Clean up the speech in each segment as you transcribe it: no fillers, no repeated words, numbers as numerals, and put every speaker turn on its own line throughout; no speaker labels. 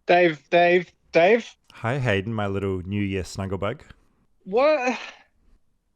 Dave.
Hi, Hayden, my little New Year snugglebug.
What?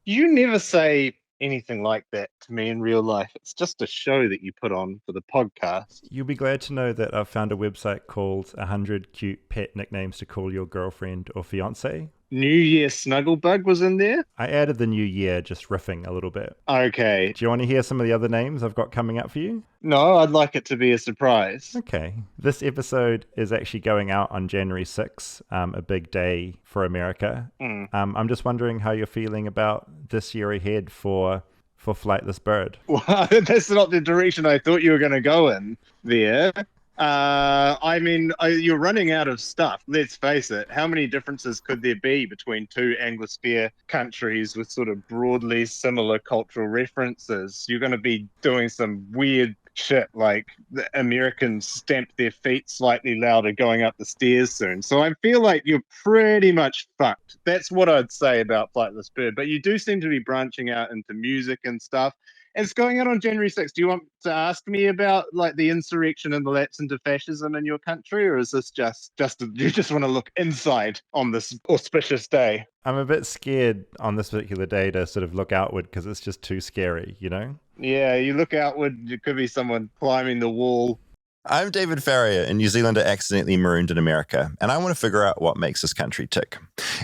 You never say anything like that to me in real life. It's just a show that you put on for the podcast.
You'll be glad to know that I've found a website called 100 Cute Pet Nicknames to Call Your Girlfriend or Fiance.
New Year Snugglebug was in there?
I added the new year, just riffing a little bit.
Okay.
Do you want to hear some of the other names I've got coming up for you?
No, I'd like it to be a surprise.
Okay. This episode is actually going out on January 6th, a big day for America.
Mm.
I'm just wondering how you're feeling about this year ahead for Flightless Bird.
Well, that's not the direction I thought you were going to go in there. You're running out of stuff. Let's face it. How many differences could there be between two Anglosphere countries with sort of broadly similar cultural references? You're going to be doing some weird shit like the Americans stamp their feet slightly louder going up the stairs soon. So I feel like you're pretty much fucked. That's what I'd say about Flightless Bird. But you do seem to be branching out into music and stuff. It's going out on January 6th. Do you want to ask me about like the insurrection and the lapse into fascism in your country, or is this just you just want to look inside on this auspicious day?
I'm a bit scared on this particular day to sort of look outward because it's just too scary, you know?
Yeah, you look outward, it could be someone climbing the wall.
I'm David Farrier, a New Zealander accidentally marooned in America, and I want to figure out what makes this country tick.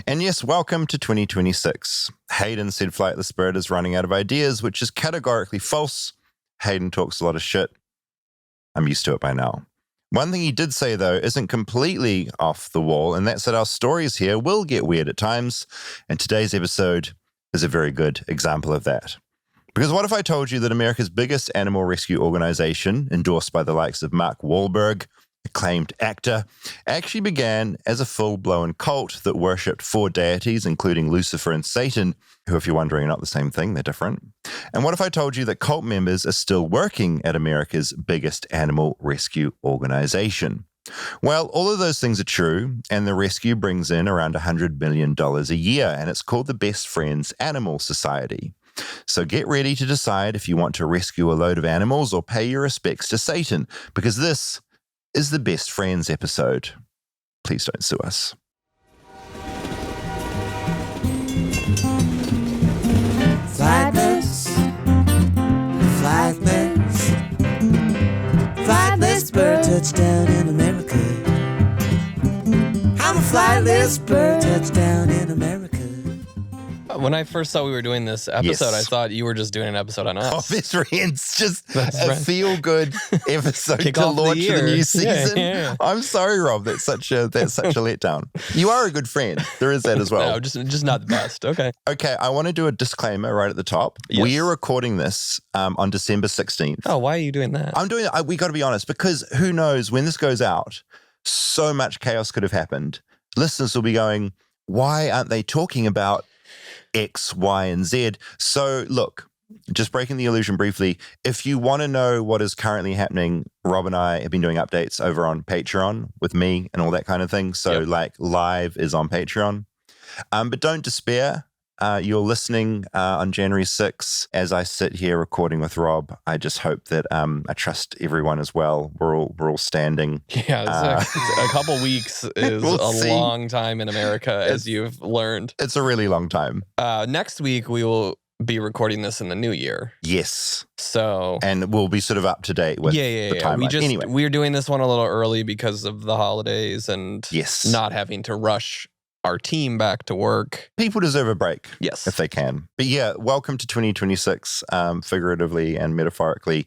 And yes, welcome to 2026. Hayden said Flightless Bird is running out of ideas, which is categorically false. Hayden talks a lot of shit. I'm used to it by now. One thing he did say, though, isn't completely off the wall, and that's that our stories here will get weird at times, and today's episode is a very good example of that. Because what if I told you that America's biggest animal rescue organization, endorsed by the likes of Mark Wahlberg, acclaimed actor, actually began as a full-blown cult that worshipped four deities, including Lucifer and Satan, who, if you're wondering, are not the same thing, they're different. And what if I told you that cult members are still working at America's biggest animal rescue organization? Well, all of those things are true, and the rescue brings in around $100 million a year, and it's called the Best Friends Animal Society. So get ready to decide if you want to rescue a load of animals or pay your respects to Satan, because this is the Best Friends episode. Please don't sue us.
Flightless, flightless, flightless bird touchdown in America. I'm a flightless bird touchdown in America.
When I first saw we were doing this episode,
Yes.
I thought you were just doing an episode on
Oh,
us.
Best Friends, just
That's
a
right.
feel-good episode
Kick
to
off the
launch the
year.
new
Yeah,
season.
yeah.
I'm sorry, Rob. That's such a letdown. You are a good friend. There is that as well.
No, just not the best. Okay.
Okay, I want to do a disclaimer right at the top.
Yes.
We are recording this on December 16th.
Oh, why are you doing that?
I'm doing it. We got to be honest, because who knows when this goes out, so much chaos could have happened. Listeners will be going, why aren't they talking about X, Y, and Z? So look, just breaking the illusion briefly, if you want to know what is currently happening, Rob and I have been doing updates over on Patreon with me and all that kind of thing. So
Yep.
like live is on Patreon. But don't despair. You're listening on January 6th as I sit here recording with Rob. I just hope that I trust everyone as well. We're all standing.
Yeah, it's a couple weeks is
We'll
a
see.
long time in America, as you've learned.
It's a really long time.
Next week, we will be recording this in the new year.
Yes.
So,
And we'll be sort of up to date with
yeah.
the timeline. Anyway,
We're doing this one a little early because of the holidays and
yes.
not having to rush our team back to work.
People deserve a break
Yes.
if they can. But yeah, welcome to 2026, figuratively and metaphorically.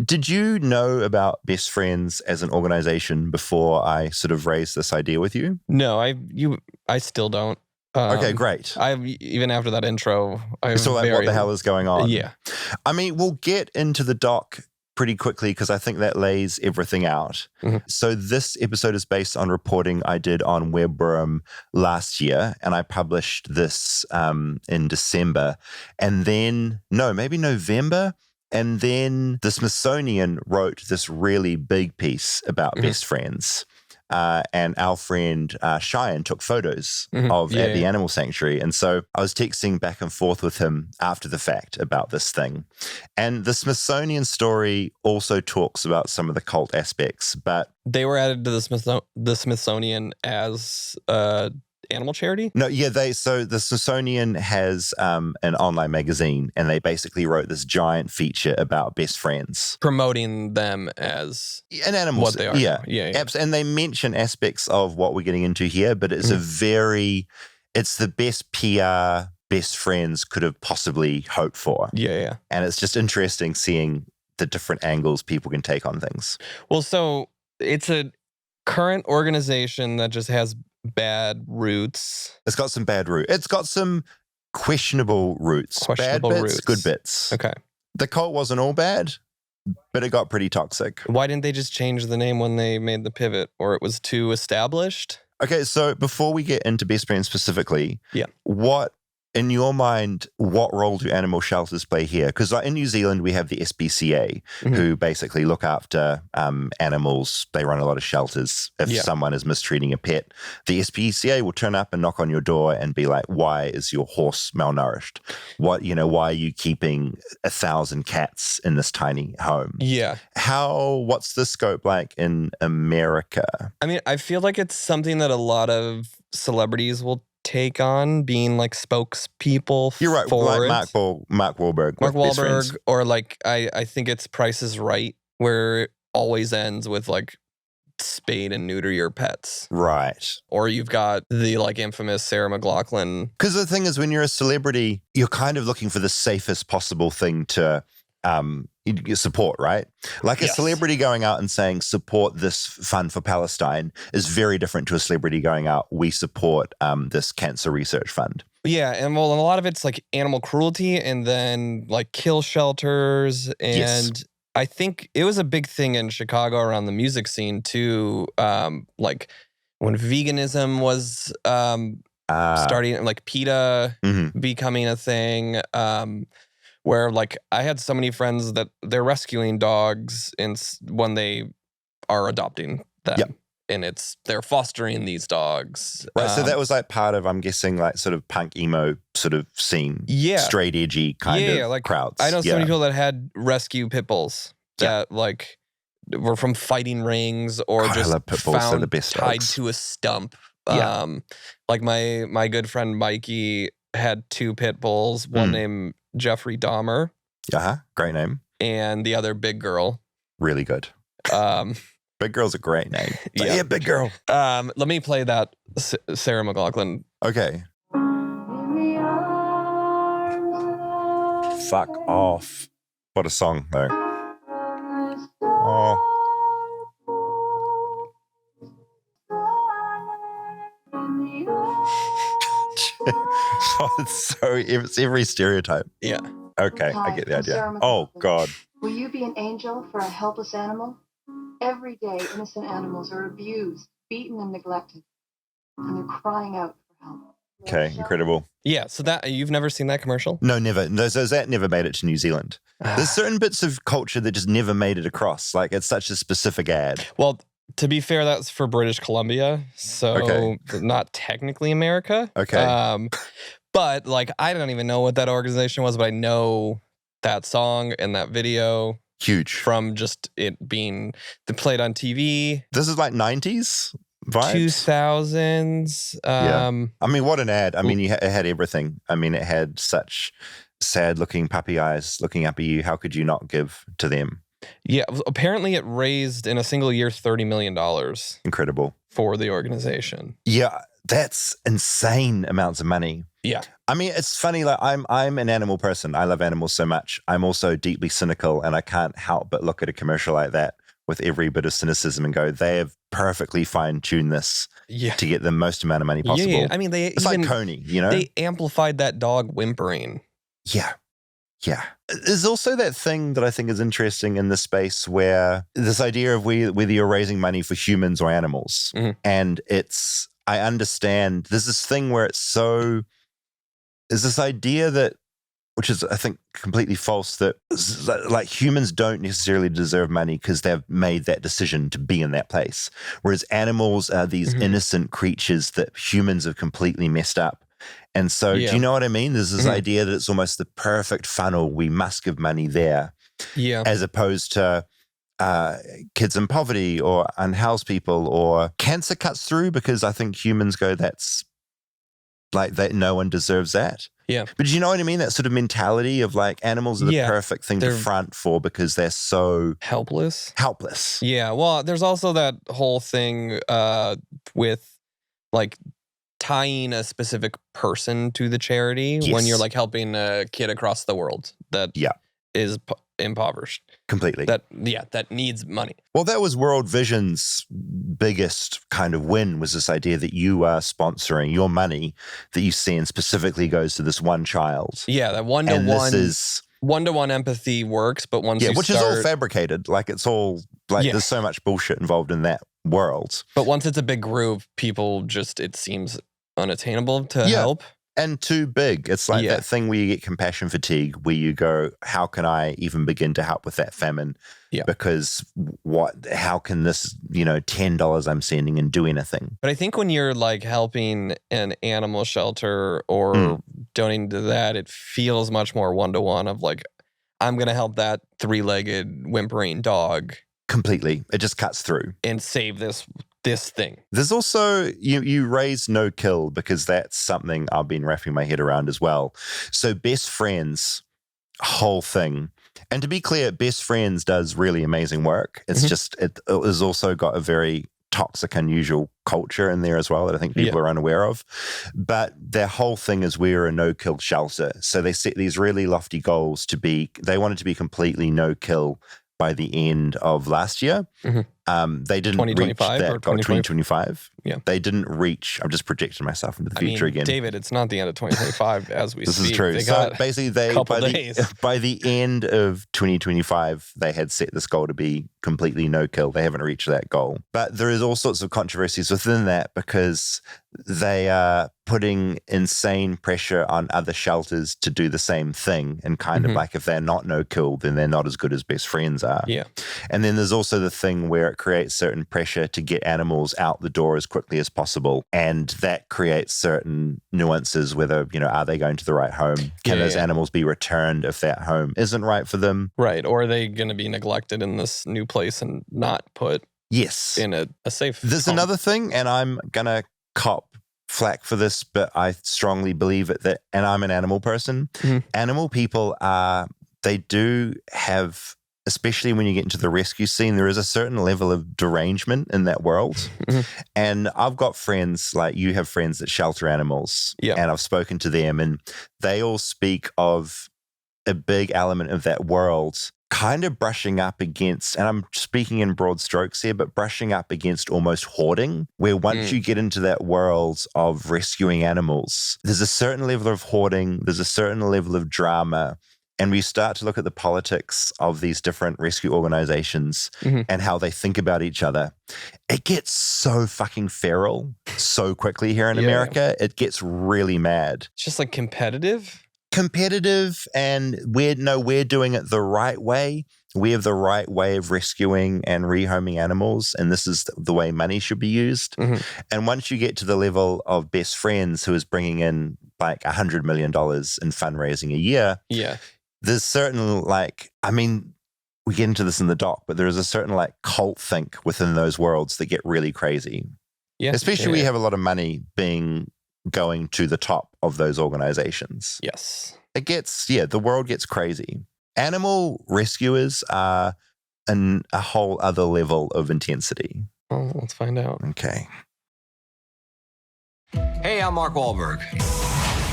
Did you know about Best Friends as an organization before I sort of raised this idea with you?
No, I still don't.
Okay, great.
Even after that intro, I'm
So like, what the hell is going on?
Yeah.
I mean, we'll get into the doc pretty quickly because I think that lays everything out.
Mhm.
So this episode is based on reporting I did on Webworm last year, and I published this in December. And then, no, maybe November. And then the Smithsonian wrote this really big piece about
Mhm.
Best Friends. and our friend Cheyenne took photos at the animal sanctuary. And so I was texting back and forth with him after the fact about this thing. And the Smithsonian story also talks about some of the cult aspects, but
they were added to the Smithsonian as animal charity?
No, yeah, so the Smithsonian has an online magazine, and they basically wrote this giant feature about best friends,
promoting them as
and animals.
What they are.
Yeah. And they mention aspects of what we're getting into here, but it's it's the best PR best friends could have possibly hoped for.
Yeah.
And it's just interesting seeing the different angles people can take on things.
Well, so it's a current organization that just has bad roots.
It's got some bad roots. It's got some questionable roots. Bad bits, good bits.
Okay.
The cult wasn't all bad, but it got pretty toxic.
Why didn't they just change the name when they made the pivot? Or it was too established?
Okay, so before we get into best friends specifically,
yeah,
in your mind, what role do animal shelters play here? Because in New Zealand, we have the SPCA, who basically look after animals. They run a lot of shelters. If someone is mistreating a pet, the SPCA will turn up and knock on your door and be like, why is your horse malnourished? Why are you keeping 1,000 cats in this tiny home?
Yeah.
What's the scope like in America?
I mean, I feel like it's something that a lot of celebrities will take on, being like spokespeople.
You're right,
for
like
it.
Mark Wahlberg.
Mark Wahlberg, or like I think it's Price is Right, where it always ends with like spade and neuter your pets.
Right.
Or you've got the like infamous Sarah McLachlan.
Because the thing is, when you're a celebrity, you're kind of looking for the safest possible thing to support, right? Like a celebrity going out and saying support this fund for Palestine is very different to a celebrity going out, we support this cancer research fund.
Yeah, and well, a lot of it's like animal cruelty and then like kill shelters. And I think it was a big thing in Chicago around the music scene too. Like when veganism was starting, like PETA becoming a thing. Where like I had so many friends that they're rescuing dogs when they are adopting them, and they're fostering these dogs.
Right, so that was like part of, I'm guessing, like sort of punk emo sort of scene, straight edgy kind of
like
crowds.
I know so many people that had rescue pit bulls that like were from fighting rings or just found tied to a stump. Like my good friend Mikey had 2 pit bulls, one named Jeffrey Dahmer.
Great name.
And the other Big Girl.
Really good. Big Girl's a great name.
Yeah,
Big Girl.
Let me play that Sarah McLachlan.
Okay. Fuck off. What a song, though. Oh. It's every stereotype.
Yeah.
Okay, I get the idea. Oh, God.
Will you be an angel for a helpless animal? Every day, innocent animals are abused, beaten, and neglected. And they're crying out for help.
Okay, incredible.
Yeah, so that you've never seen that commercial?
No, never. That never made it to New Zealand. There's certain bits of culture that just never made it across. Like, it's such a specific ad.
Well, to be fair, that's for British Columbia, so not technically America.
Okay.
But like, I don't even know what that organization was, but I know that song and that video.
Huge.
From just it being played on TV.
This is like 90s vibes?
2000s.
I mean, what an ad. I mean, it had everything. I mean, it had such sad-looking puppy eyes looking up at you. How could you not give to them?
Yeah, apparently it raised in a single year $30 million.
Incredible.
For the organization.
Yeah, that's insane amounts of money.
Yeah.
I mean, it's funny, like I'm an animal person. I love animals so much. I'm also deeply cynical, and I can't help but look at a commercial like that with every bit of cynicism and go, they have perfectly fine-tuned this to get the most amount of money possible.
Yeah. I mean,
it's like Coney, you know?
They amplified that dog whimpering.
Yeah. Yeah. There's also that thing that I think is interesting in this space where this idea of whether you're raising money for humans or animals. And I understand, there's this thing where there's this idea that which is, I think, completely false, that like humans don't necessarily deserve money because they've made that decision to be in that place. Whereas animals are these innocent creatures that humans have completely messed up. And so, do you know what I mean? There's this idea that it's almost the perfect funnel. We must give money there.
Yeah.
As opposed to kids in poverty or unhoused people, or cancer cuts through because I think humans go, that's like that, no one deserves that.
Yeah.
But do you know what I mean? That sort of mentality of like animals are the perfect thing to
They're
front for because they're so
helpless.
Yeah.
Well, there's also that whole thing with like tying a specific person to the charity when you're like helping a kid across the world that is impoverished.
Completely.
That needs money.
Well, that was World Vision's biggest kind of win, was this idea that you are sponsoring your money that you send specifically goes to this one child.
Yeah, that one-to-one empathy works, but once you
which
start,
is all fabricated. Like it's all like there's so much bullshit involved in that world.
But once it's a big group, people just, it seems unattainable to help.
And too big. It's like that thing where you get compassion fatigue, where you go, how can I even begin to help with that famine?
Yeah.
Because how can this, $10 I'm sending and do anything?
But I think when you're like helping an animal shelter or donating to that, it feels much more one-to-one of like, I'm going to help that 3-legged whimpering dog.
Completely. It just cuts through.
And save this thing.
There's also, you raise no kill, because that's something I've been wrapping my head around as well. So Best Friends, whole thing. And to be clear, Best Friends does really amazing work. It's just, it has also got a very toxic, unusual culture in there as well that I think people are unaware of. But their whole thing is we're a no-kill shelter. So they set these really lofty goals they wanted to be completely no-kill by the end of last year. They didn't reach that. 2025.
Yeah.
They didn't reach. I'm just projecting myself into the future again.
David, it's not the end of 2025 as we
this
speak.
Is true. So basically, by the end of 2025, they had set this goal to be completely no kill. They haven't reached that goal. But there is all sorts of controversies within that, because they are putting insane pressure on other shelters to do the same thing. And kind of like, if they're not no kill, then they're not as good as Best Friends are.
Yeah.
And then there's also the thing where it creates certain pressure to get animals out the door as quickly as possible. And that creates certain nuances, whether, are they going to the right home? Can those animals be returned if that home isn't right for them?
Right. Or are they going to be neglected in this new place and not put in a safe
There's
home?
Another thing, and I'm going to cop flack for this, but I strongly believe it, and I'm an animal person. Animal people they do have, especially when you get into the rescue scene, there is a certain level of derangement in that world. And I've got friends, like you have friends that shelter animals, and I've spoken to them, and they all speak of a big element of that world kind of brushing up against, and I'm speaking in broad strokes here, but brushing up against almost hoarding, where once you get into that world of rescuing animals, there's a certain level of hoarding, there's a certain level of drama. And we start to look at the politics of these different rescue organizations and how they think about each other. It gets so fucking feral so quickly here in America. It gets really mad.
It's just like competitive,
and we're doing it the right way. We have the right way of rescuing and rehoming animals, and this is the way money should be used. And once you get to the level of Best Friends, who is bringing in like $100 million in fundraising a year, there's certain we get into this in the doc, but there is a certain cult think within those worlds that get really crazy. Especially we have a lot of money going to the top of those organizations. It gets, the world gets crazy. Animal rescuers are a whole other level of intensity.
Well, let's find out.
Okay.
Hey, I'm Mark Wahlberg.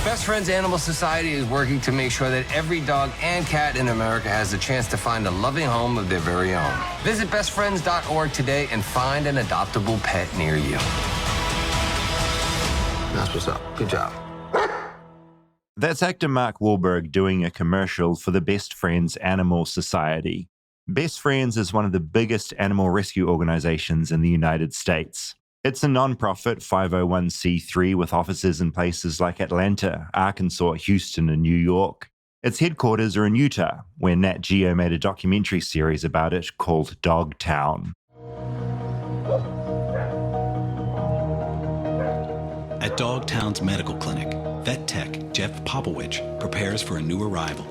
Best Friends Animal Society is working to make sure that every dog and cat in America has a chance to find a loving home of their very own. Visit bestfriends.org today and find an adoptable pet near you. That's what's up. Good job.
That's actor Mark Wahlberg doing a commercial for the Best Friends Animal Society. Best Friends is one of the biggest animal rescue organizations in the United States. It's a non-profit 501c3 with offices in places like Atlanta, Arkansas, Houston, and New York. Its headquarters are in Utah, where Nat Geo made a documentary series about it called Dogtown.
At Dogtown's medical clinic, vet tech Jeff Popowich prepares for a new arrival.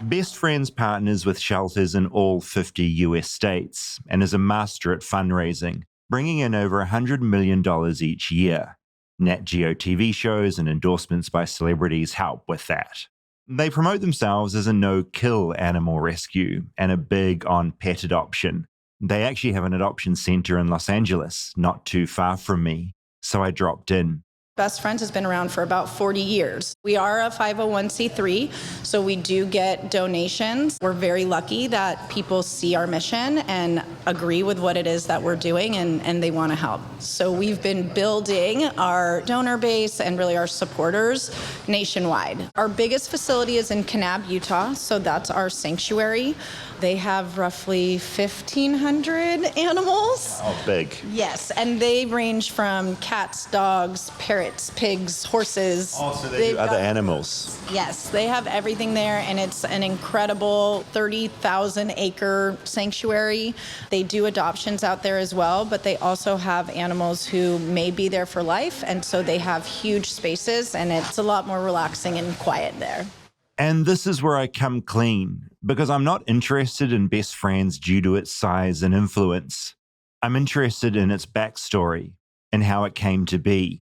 Best Friends partners with shelters in all 50 US states and is a master at fundraising, bringing in over $100 million each year. Nat Geo TV shows and endorsements by celebrities help with that. They promote themselves as a no-kill animal rescue and are big on pet adoption. They actually have an adoption center in Los Angeles, not too far from me, so I dropped in.
Best Friends has been around for about 40 years. We are a 501c3, so we do get donations. We're very lucky that people see our mission and agree with what it is that we're doing and they want to help. So we've been building our donor base and really our supporters nationwide. Our biggest facility is in Kanab, Utah, so that's our sanctuary. They have roughly 1,500 animals.
Oh, big.
Yes, and they range from cats, dogs, parrots, pigs, horses.
Oh, so they do other animals.
Yes, they have everything there, and it's an incredible 30,000 acre sanctuary. They do adoptions out there as well, but they also have animals who may be there for life, and so they have huge spaces, and it's a lot more relaxing and quiet there.
And this is where I come clean, because I'm not interested in Best Friends due to its size and influence. I'm interested in its backstory and how it came to be.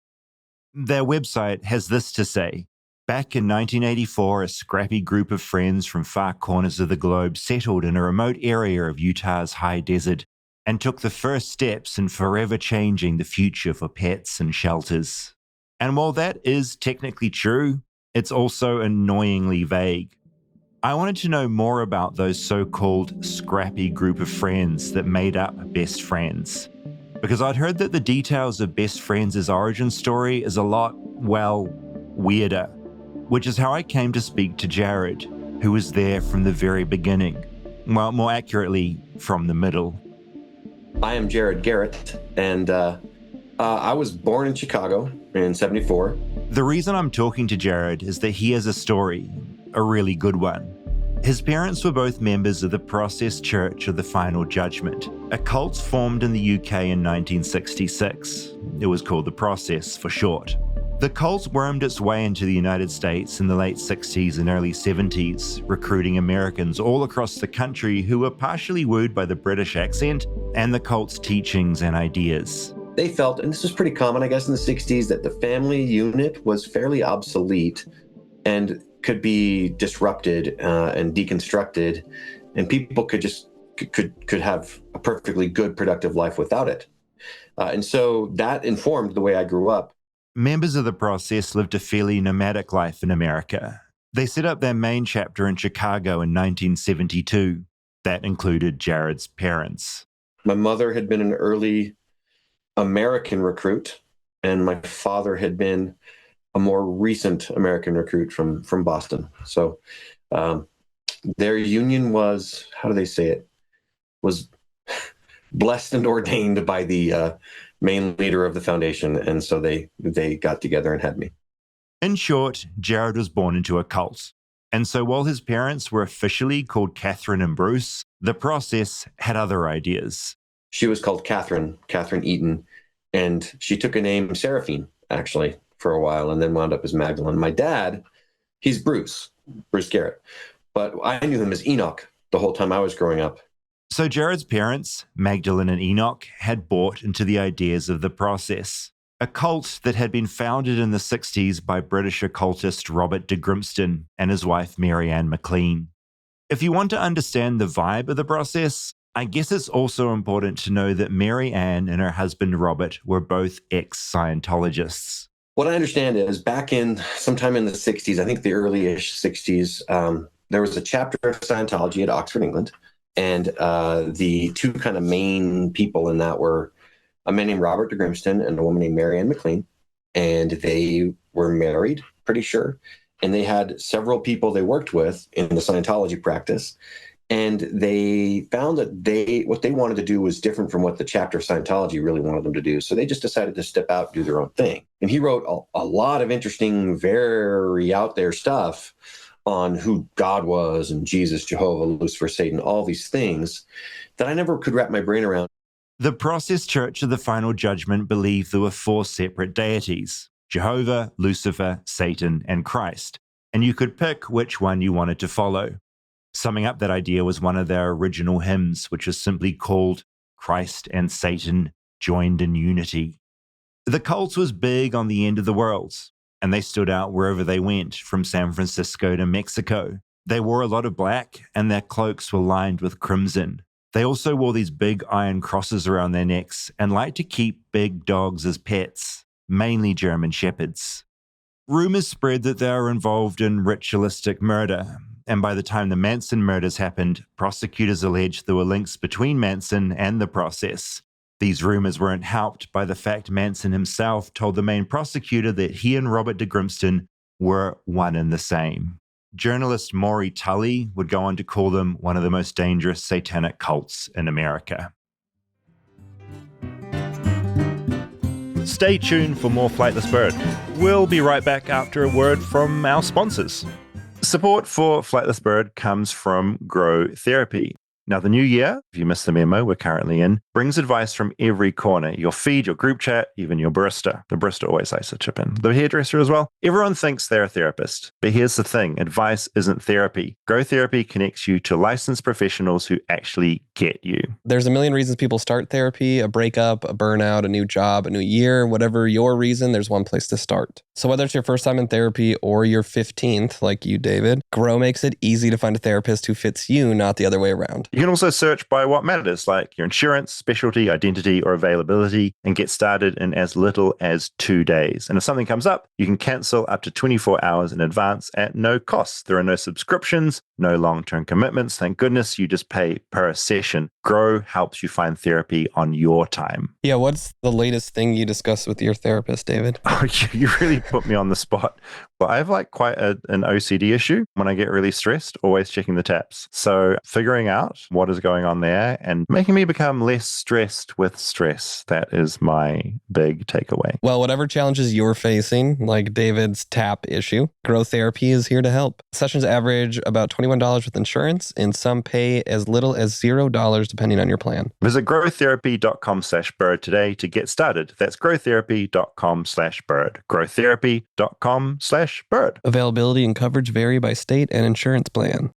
Their website has this to say: back in 1984, a scrappy group of friends from far corners of the globe settled in a remote area of Utah's high desert and took the first steps in forever changing the future for pets and shelters. And while that is technically true, it's also annoyingly vague. I wanted to know more about those so-called scrappy group of friends that made up Best Friends, because I'd heard that the details of Best Friends' origin story is a lot, well, weirder, which is how I came to speak to Jared, who was there from the very beginning. Well, more accurately, from the middle.
I am Jared Garrett, and I was born in Chicago in '74.
The reason I'm talking to Jared is that he has a story, a really good one. His parents were both members of the Process Church of the Final Judgement, a cult formed in the UK in 1966. It was called the Process for short. The cult wormed its way into the United States in the late 60s and early 70s, recruiting Americans all across the country who were partially wooed by the British accent and the cult's teachings and ideas.
They felt, and this was pretty common, I guess, in the 60s, that the family unit was fairly obsolete and could be disrupted and deconstructed, and people could have a perfectly good, productive life without it. And so that informed the way I grew up.
Members of the Process lived a fairly nomadic life in America. They set up their main chapter in Chicago in 1972. That included Jared's parents.
My mother had been an early American recruit, and my father had been a more recent American recruit from Boston. So their union was, how do they say it, was blessed and ordained by the main leader of the foundation. And so they got together and had me.
In short, Jared was born into a cult. And so while his parents were officially called Catherine and Bruce, the Process had other ideas.
She was called Catherine Eaton, and she took a name, Seraphine, actually, for a while, and then wound up as Magdalene. My dad, he's Bruce Garrett, but I knew him as Enoch the whole time I was growing up.
So Jared's parents, Magdalene and Enoch, had bought into the ideas of the Process, a cult that had been founded in the 60s by British occultist Robert de Grimston and his wife Ann MacLean. If you want to understand the vibe of the Process, I guess it's also important to know that Mary Ann and her husband Robert were both ex-Scientologists.
What I understand is back in sometime in the 60s, I think the early-ish 60s, there was a chapter of Scientology at Oxford, England. And the two kind of main people in that were a man named Robert de Grimston and a woman named Ann MacLean. And they were married, pretty sure. And they had several people they worked with in the Scientology practice. And they found that what they wanted to do was different from what the chapter of Scientology really wanted them to do. So they just decided to step out and do their own thing. And he wrote a lot of interesting, very out there stuff on who God was and Jesus, Jehovah, Lucifer, Satan, all these things that I never could wrap my brain around.
The Process Church of the Final Judgment believed there were 4 separate deities: Jehovah, Lucifer, Satan, and Christ, and you could pick which one you wanted to follow. Summing up that idea was one of their original hymns, which is simply called Christ and Satan Joined in Unity. The cult was big on the end of the world, and they stood out wherever they went, from San Francisco to Mexico. They wore a lot of black, and their cloaks were lined with crimson. They also wore these big iron crosses around their necks and liked to keep big dogs as pets, mainly German Shepards. Rumours spread that they were involved in ritualistic murder, and by the time the Manson murders happened, prosecutors alleged there were links between Manson and the process. These rumours weren't helped by the fact Manson himself told the main prosecutor that he and Robert de Grimston were one and the same. Journalist Maury Tully would go on to call them one of the most dangerous satanic cults in America. Stay tuned for more Flightless Bird. We'll be right back after a word from our sponsors. Support for Flightless Bird comes from Grow Therapy. Now, the new year, if you missed the memo we're currently in, brings advice from every corner. Your feed, your group chat, even your barista. The barista always likes to chip in. The hairdresser as well. Everyone thinks they're a therapist. But here's the thing. Advice isn't therapy. Grow Therapy connects you to licensed professionals who actually get you.
There's a million reasons people start therapy: a breakup, a burnout, a new job, a new year. Whatever your reason, there's one place to start. So whether it's your first time in therapy or your 15th, like you, David, Grow makes it easy to find a therapist who fits you, not the other way around.
You can also search by what matters, like your insurance, specialty, identity, or availability, and get started in as little as 2 days. And if something comes up, you can cancel up to 24 hours in advance at no cost. There are no subscriptions, no long-term commitments. Thank goodness, you just pay per session. Grow helps you find therapy on your time.
Yeah, what's the latest thing you discussed with your therapist, David?
Oh, you really put me on the spot. Well, I have quite an OCD issue. When I get really stressed, always checking the taps. So figuring out what is going on there and making me become less stressed with stress. That is my big takeaway.
Well, whatever challenges you're facing, like David's tap issue, Grow Therapy is here to help. Sessions average about $21 with insurance, and some pay as little as $0 depending on your plan.
Visit growtherapy.com/bird today to get started. That's growtherapy.com/bird. growtherapy.com/bird.
Availability and coverage vary by state and insurance plan.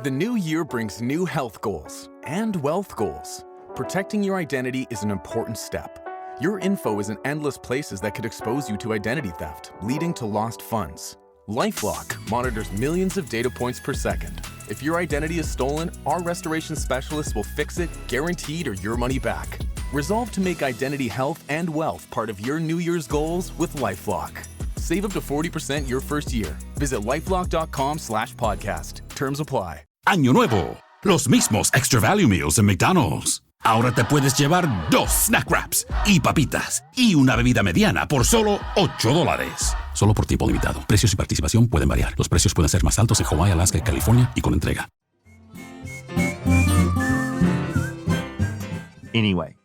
The new year brings new health goals and wealth goals. Protecting your identity is an important step. Your info is in endless places that could expose you to identity theft, leading to lost funds. LifeLock monitors millions of data points per second. If your identity is stolen, our restoration specialists will fix it, guaranteed, or your money back. Resolve to make identity health and wealth part of your New Year's goals with LifeLock. Save up to 40% your first year. Visit lifelock.com/podcast. Terms apply.
Año nuevo, los mismos Extra Value Meals en McDonald's. Ahora te puedes llevar 2 snack wraps y papitas y una bebida mediana por solo $8. Solo por tiempo limitado. Precios y participación pueden variar. Los precios pueden ser más altos en Hawái, Alaska y California y con entrega.
Anyway,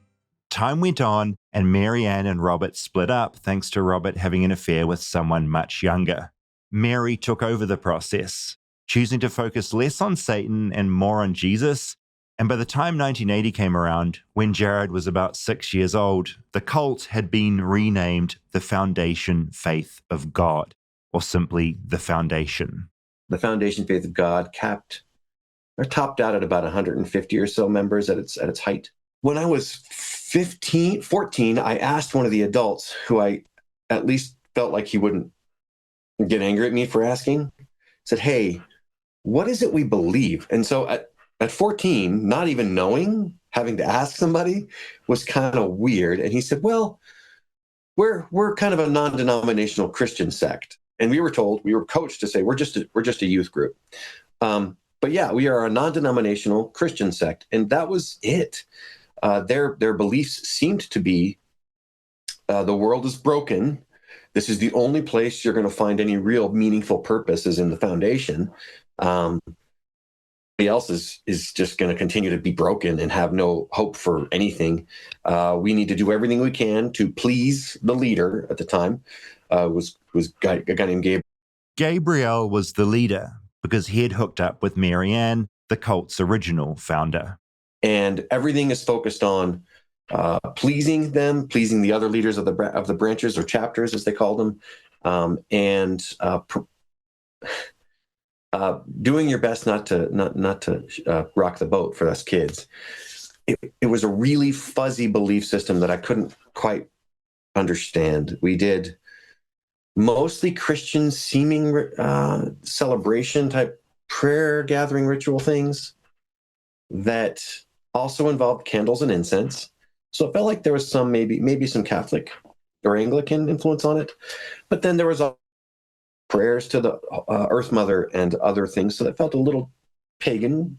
time went on and Mary Ann and Robert split up thanks to Robert having an affair with someone much younger. Mary took over the process, choosing to focus less on Satan and more on Jesus. And by the time 1980 came around, when Jared was about 6 years old, the cult had been renamed the Foundation Faith of God, or simply the Foundation.
The Foundation Faith of God topped out at about 150 or so members at its height. When I was 14, I asked one of the adults, who I at least felt like he wouldn't get angry at me for asking, said, "Hey, what is it we believe?" And so at 14, not even knowing, having to ask somebody was kind of weird. And he said, "Well, we're kind of a non-denominational Christian sect." And we were coached to say, we're just a youth group. But yeah, we are a non-denominational Christian sect. And that was it. Their beliefs seemed to be, the world is broken. This is the only place you're going to find any real meaningful purpose is in the foundation. else is just going to continue to be broken and have no hope for anything. We need to do everything we can to please the leader at the time. Was a guy named Gabe.
Gabriel was the leader because he had hooked up with Mary Ann, the cult's original founder.
And everything is focused on pleasing them, pleasing the other leaders of the branches or chapters, as they called them, and doing your best not to rock the boat for us kids. It was a really fuzzy belief system that I couldn't quite understand. We did mostly Christian seeming celebration type prayer gathering ritual things that also involved candles and incense. So it felt like there was some maybe some Catholic or Anglican influence on it, but then there was prayers to the Earth Mother and other things. So that felt a little pagan,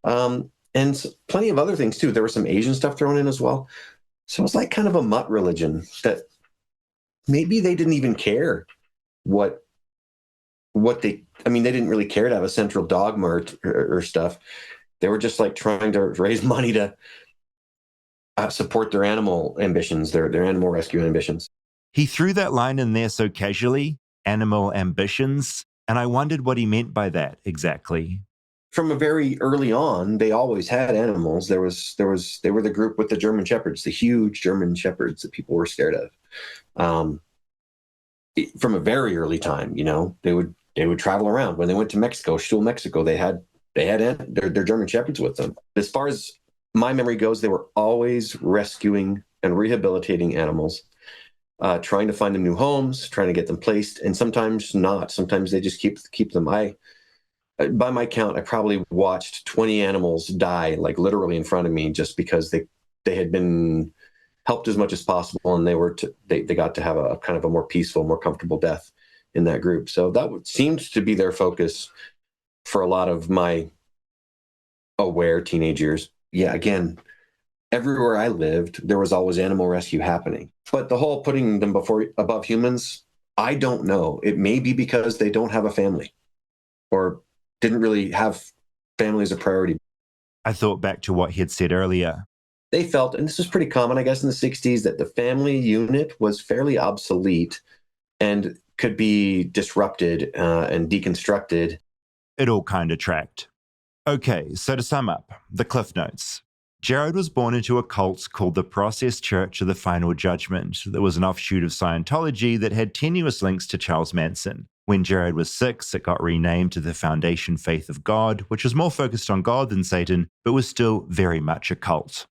and plenty of other things too. There was some Asian stuff thrown in as well. So it was like kind of a mutt religion that maybe they didn't even care they didn't really care to have a central dogma or stuff. They were just like trying to raise money to support their animal ambitions, their animal rescue ambitions.
He threw that line in there so casually, animal ambitions, and I wondered what he meant by that exactly.
From a very early on, they always had animals. They were the group with the German Shepards, the huge German Shepards that people were scared of. From a very early time, they would travel around. When they went to Mexico, Mexico, they had their German Shepherds with them. As far as my memory goes, they were always rescuing and rehabilitating animals, trying to find them new homes, trying to get them placed, and sometimes not. Sometimes they just keep them. By my count, I probably watched 20 animals die, like literally in front of me, just because they had been helped as much as possible, and they got to have a kind of a more peaceful, more comfortable death in that group. So that seemed to be their focus for a lot of my aware teenage years. Yeah, again, everywhere I lived, there was always animal rescue happening. But the whole putting them above humans, I don't know. It may be because they don't have a family or didn't really have family as a priority.
I thought back to what he had said earlier.
They felt, and this was pretty common, I guess, in the 60s, that the family unit was fairly obsolete and could be disrupted and deconstructed.
It all kind of tracked. Okay, so to sum up, the Cliff Notes. Jared was born into a cult called the Process Church of the Final Judgment that was an offshoot of Scientology that had tenuous links to Charles Manson. When Jared was 6, it got renamed to the Foundation Faith of God, which was more focused on God than Satan, but was still very much a cult.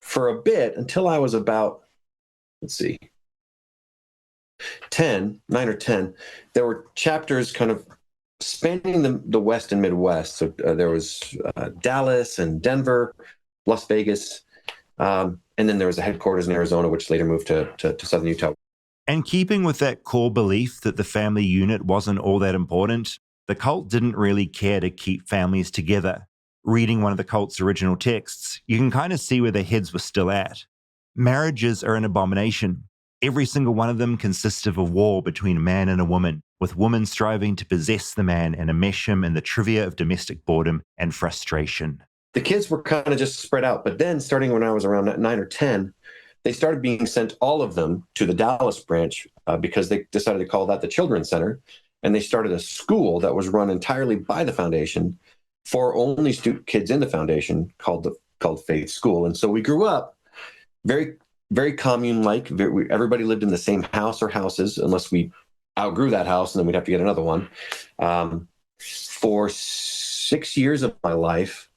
For a bit, until I was about, 9 or 10, there were chapters kind of spanning the West and Midwest. So there was Dallas and Denver, Las Vegas, and then there was a headquarters in Arizona, which later moved to Southern Utah.
And keeping with that core belief that the family unit wasn't all that important, the cult didn't really care to keep families together. Reading one of the cult's original texts, you can kind of see where their heads were still at. Marriages are an abomination. Every single one of them consists of a war between a man and a woman, with women striving to possess the man and enmesh him in the trivia of domestic boredom and frustration.
The kids were kind of just spread out, but then starting when I was around 9 or 10, they started being sent, all of them, to the Dallas branch because they decided to call that the Children's Center, and they started a school that was run entirely by the foundation for only kids in the foundation called Faith School. And so we grew up very, very commune-like. Everybody lived in the same house or houses, unless we outgrew that house, and then we'd have to get another one. For 6 years of my life,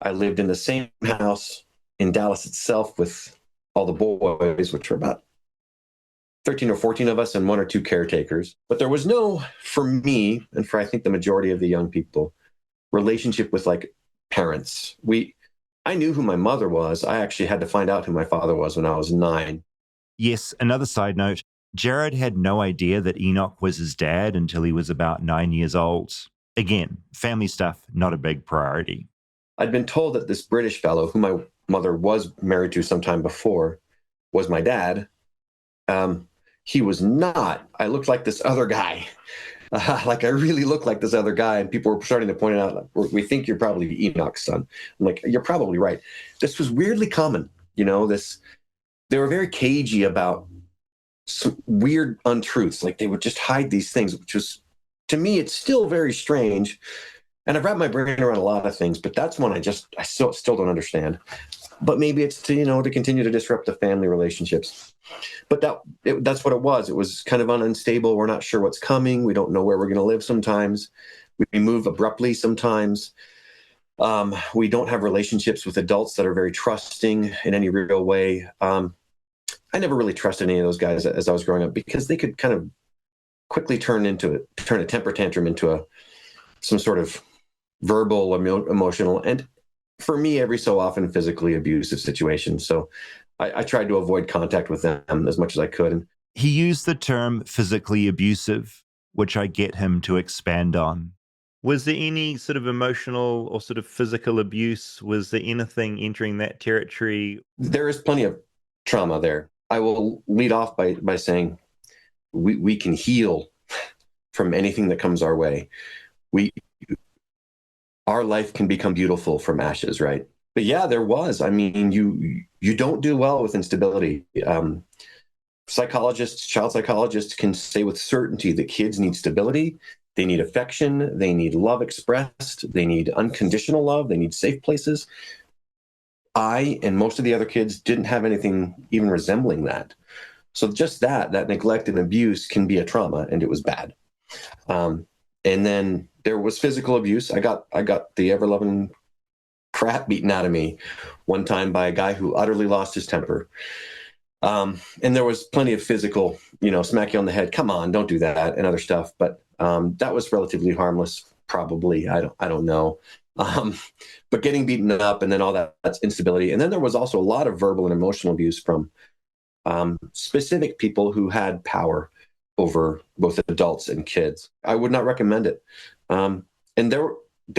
I lived in the same house in Dallas itself with all the boys, which were about 13 or 14 of us and 1 or 2 caretakers. But there was no, for me, and for I think the majority of the young people, relationship with like parents. I knew who my mother was. I actually had to find out who my father was when I was 9.
Yes, another side note, Jared had no idea that Enoch was his dad until he was about 9 years old. Again, family stuff, not a big priority.
I'd been told that this British fellow, who my mother was married to sometime before, was my dad. He was not. I looked like this other guy. Like I really look like this other guy. And people were starting to point it out, like, we think you're probably Enoch's son. I'm like, you're probably right. This was weirdly common. They were very cagey about some weird untruths. Like they would just hide these things, which was, to me, it's still very strange. And I've wrapped my brain around a lot of things, but that's one I still don't understand. But maybe it's to continue to disrupt the family relationships. But that's what it was. It was kind of unstable. We're not sure what's coming. We don't know where we're going to live sometimes. We move abruptly sometimes. We don't have relationships with adults that are very trusting in any real way. I never really trusted any of those guys as I was growing up because they could kind of quickly turn a temper tantrum into some sort of verbal, emotional, and for me, every so often physically abusive situation. So I tried to avoid contact with them as much as I could. And
he used the term physically abusive, which I get him to expand on. Was there any sort of emotional or sort of physical abuse? Was there anything entering that territory?
There is plenty of trauma there. I will lead off by saying we can heal from anything that comes our way. Our life can become beautiful from ashes, right? But yeah, there was. I mean, you don't do well with instability. Child psychologists can say with certainty that kids need stability. They need affection. They need love expressed. They need unconditional love. They need safe places. I and most of the other kids didn't have anything even resembling that. So just that neglect and abuse can be a trauma, and it was bad. And then there was physical abuse. I got the ever-loving crap beaten out of me one time by a guy who utterly lost his temper. And there was plenty of physical, smack you on the head, come on, don't do that, and other stuff. But that was relatively harmless, probably. I don't know. But getting beaten up and then all that's instability. And then there was also a lot of verbal and emotional abuse from specific people who had power over both adults and kids. I would not recommend it. And there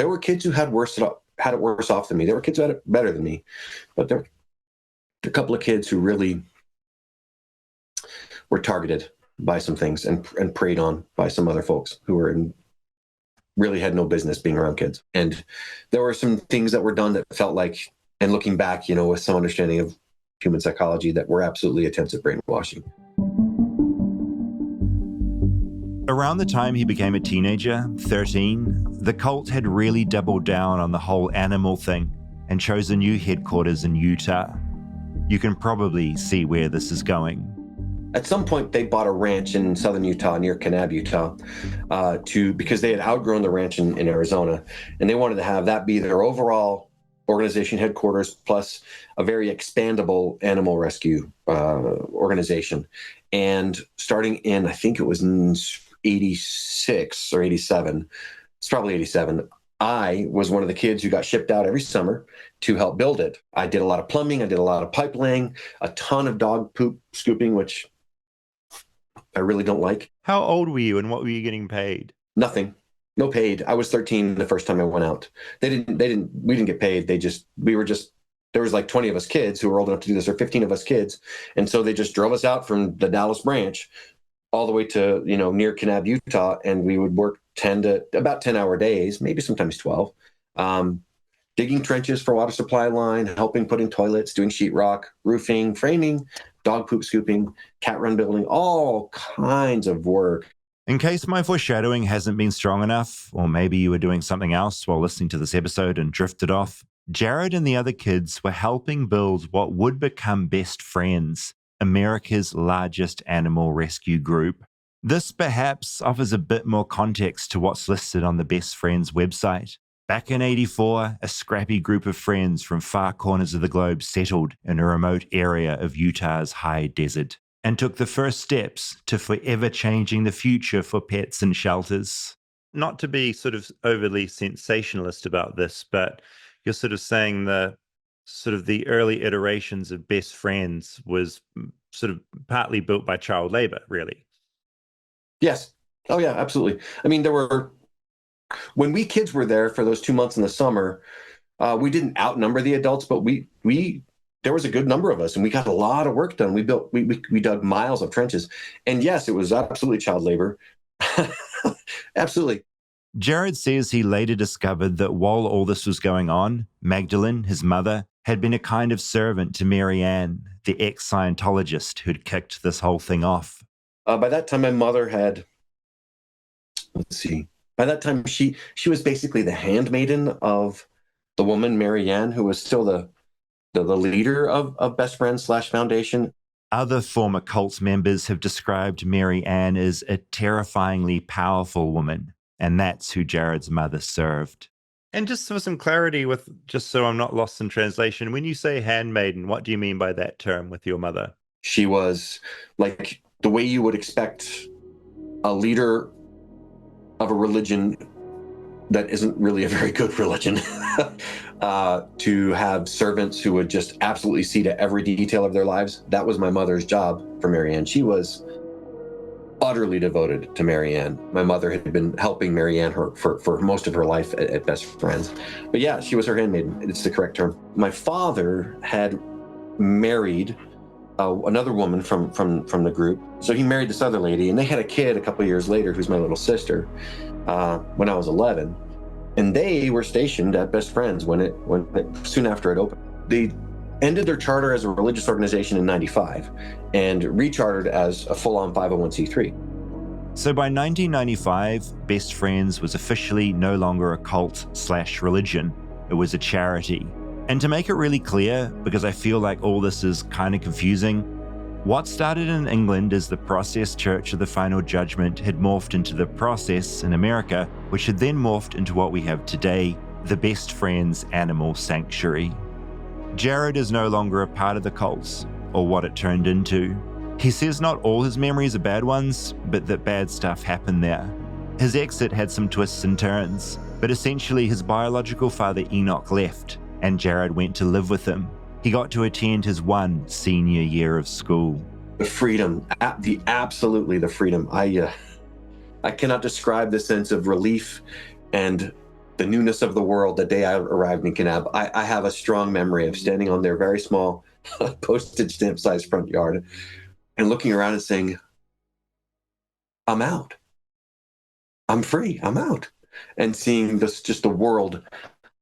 were kids who had it worse off than me. There were kids who had it better than me. But there were a couple of kids who really were targeted by some things and preyed on by some other folks who really had no business being around kids. And there were some things that were done that felt like, and looking back, with some understanding of human psychology, that were absolutely attempts at brainwashing.
Around the time he became a teenager, 13, the cult had really doubled down on the whole animal thing and chose a new headquarters in Utah. You can probably see where this is going.
At some point, they bought a ranch in southern Utah, near Kanab, Utah, because they had outgrown the ranch in Arizona, and they wanted to have that be their overall organization headquarters, plus a very expandable animal rescue organization. And starting in, I think it was in 86 or 87, it's probably 87, I was one of the kids who got shipped out every summer to help build it. I did a lot of plumbing, I did a lot of pipe laying, a ton of dog poop scooping, which I really don't like.
How old were you and what were you getting paid?
Nothing. No paid. I was 13 the first time I went out. We didn't get paid. There was like 20 of us kids who were old enough to do this, or 15 of us kids. And so they just drove us out from the Dallas branch all the way to, near Kanab, Utah. And we would work about 10-hour days, maybe sometimes 12, digging trenches for water supply line, helping putting toilets, doing sheetrock, roofing, framing, dog poop scooping, cat run building, all kinds of work.
In case my foreshadowing hasn't been strong enough, or maybe you were doing something else while listening to this episode and drifted off, Jared and the other kids were helping build what would become Best Friends, America's largest animal rescue group. This perhaps offers a bit more context to what's listed on the Best Friends website. Back in '84, a scrappy group of friends from far corners of the globe settled in a remote area of Utah's high desert and took the first steps to forever changing the future for pets and shelters. Not to be sort of overly sensationalist about this, but you're sort of saying the early iterations of Best Friends was sort of partly built by child labor, really.
Yes. Oh yeah, absolutely. I mean, when we kids were there for those 2 months in the summer, we didn't outnumber the adults, but there was a good number of us, and we got a lot of work done. We dug miles of trenches, and yes, it was absolutely child labor. Absolutely.
Jared says he later discovered that while all this was going on, Magdalene, his mother, had been a kind of servant to Mary Ann, the ex-Scientologist who'd kicked this whole thing off.
By that time, my mother had, let's see, by that time she was basically the handmaiden of the woman, Mary Ann, who was still the leader of Best Friends / Foundation.
Other former cult members have described Mary Ann as a terrifyingly powerful woman, and that's who Jared's mother served. And just for some clarity, just so I'm not lost in translation, when you say handmaiden, what do you mean by that term with your mother?
She was like the way you would expect a leader of a religion that isn't really a very good religion to have servants who would just absolutely see to every detail of their lives. That was my mother's job for Mary Ann. She was utterly devoted to Mary Ann. My mother had been helping Mary Ann for most of her life at Best Friends. But yeah, she was her handmaiden. It's the correct term. My father had married another woman from the group. So he married this other lady, and they had a kid a couple of years later, who's my little sister, when I was 11. And they were stationed at Best Friends when it soon after it opened. They ended their charter as a religious organization in 95 and rechartered as a full-on 501c3.
So by 1995, Best Friends was officially no longer a cult/religion. It was a charity. And to make it really clear, because I feel like all this is kind of confusing, what started in England as the Process Church of the Final Judgment had morphed into the Process in America, which had then morphed into what we have today, the Best Friends Animal Sanctuary. Jared is no longer a part of the cults, or what it turned into. He says not all his memories are bad ones, but that bad stuff happened there. His exit had some twists and turns, but essentially his biological father Enoch left, and Jared went to live with him. He got to attend his one senior year of school.
The freedom, absolutely the freedom. I cannot describe the sense of relief and the newness of the world the day I arrived in Kanab. I have a strong memory of standing on their very small postage stamp sized front yard and looking around and saying, I'm out. I'm free. I'm out. And seeing just the world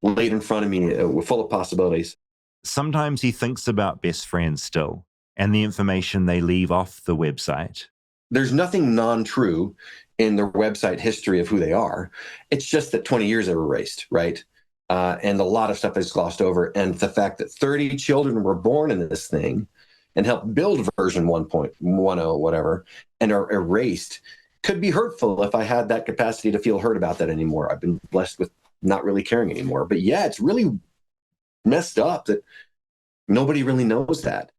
laid in front of me full of possibilities.
Sometimes he thinks about Best Friends still, and the information they leave off the website.
There's nothing non-true in their website history of who they are. It's just that 20 years have erased, right? And a lot of stuff is glossed over. And the fact that 30 children were born in this thing and helped build version 1.10, whatever, and are erased could be hurtful if I had that capacity to feel hurt about that anymore. I've been blessed with not really caring anymore. But yeah, it's really messed up that nobody really knows that.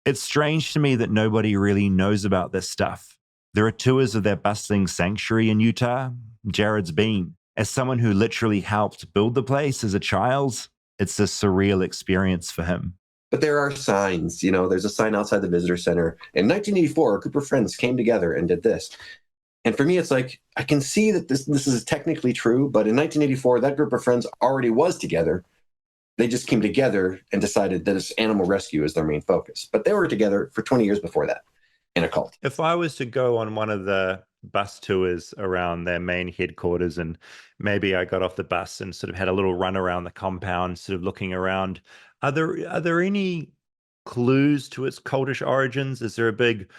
It's strange to me that nobody really knows about this stuff. There are tours of their bustling sanctuary in Utah. Jared's been. As someone who literally helped build the place as a child, it's a surreal experience for him.
But there are signs, there's a sign outside the visitor center. In 1984, a group of friends came together and did this. And for me, it's like, I can see that this is technically true, but in 1984, that group of friends already was together. They just came together and decided that this animal rescue is their main focus. But they were together for 20 years before that in a cult.
If I was to go on one of the bus tours around their main headquarters, and maybe I got off the bus and sort of had a little run around the compound, sort of looking around, are there any clues to its cultish origins? Is there a big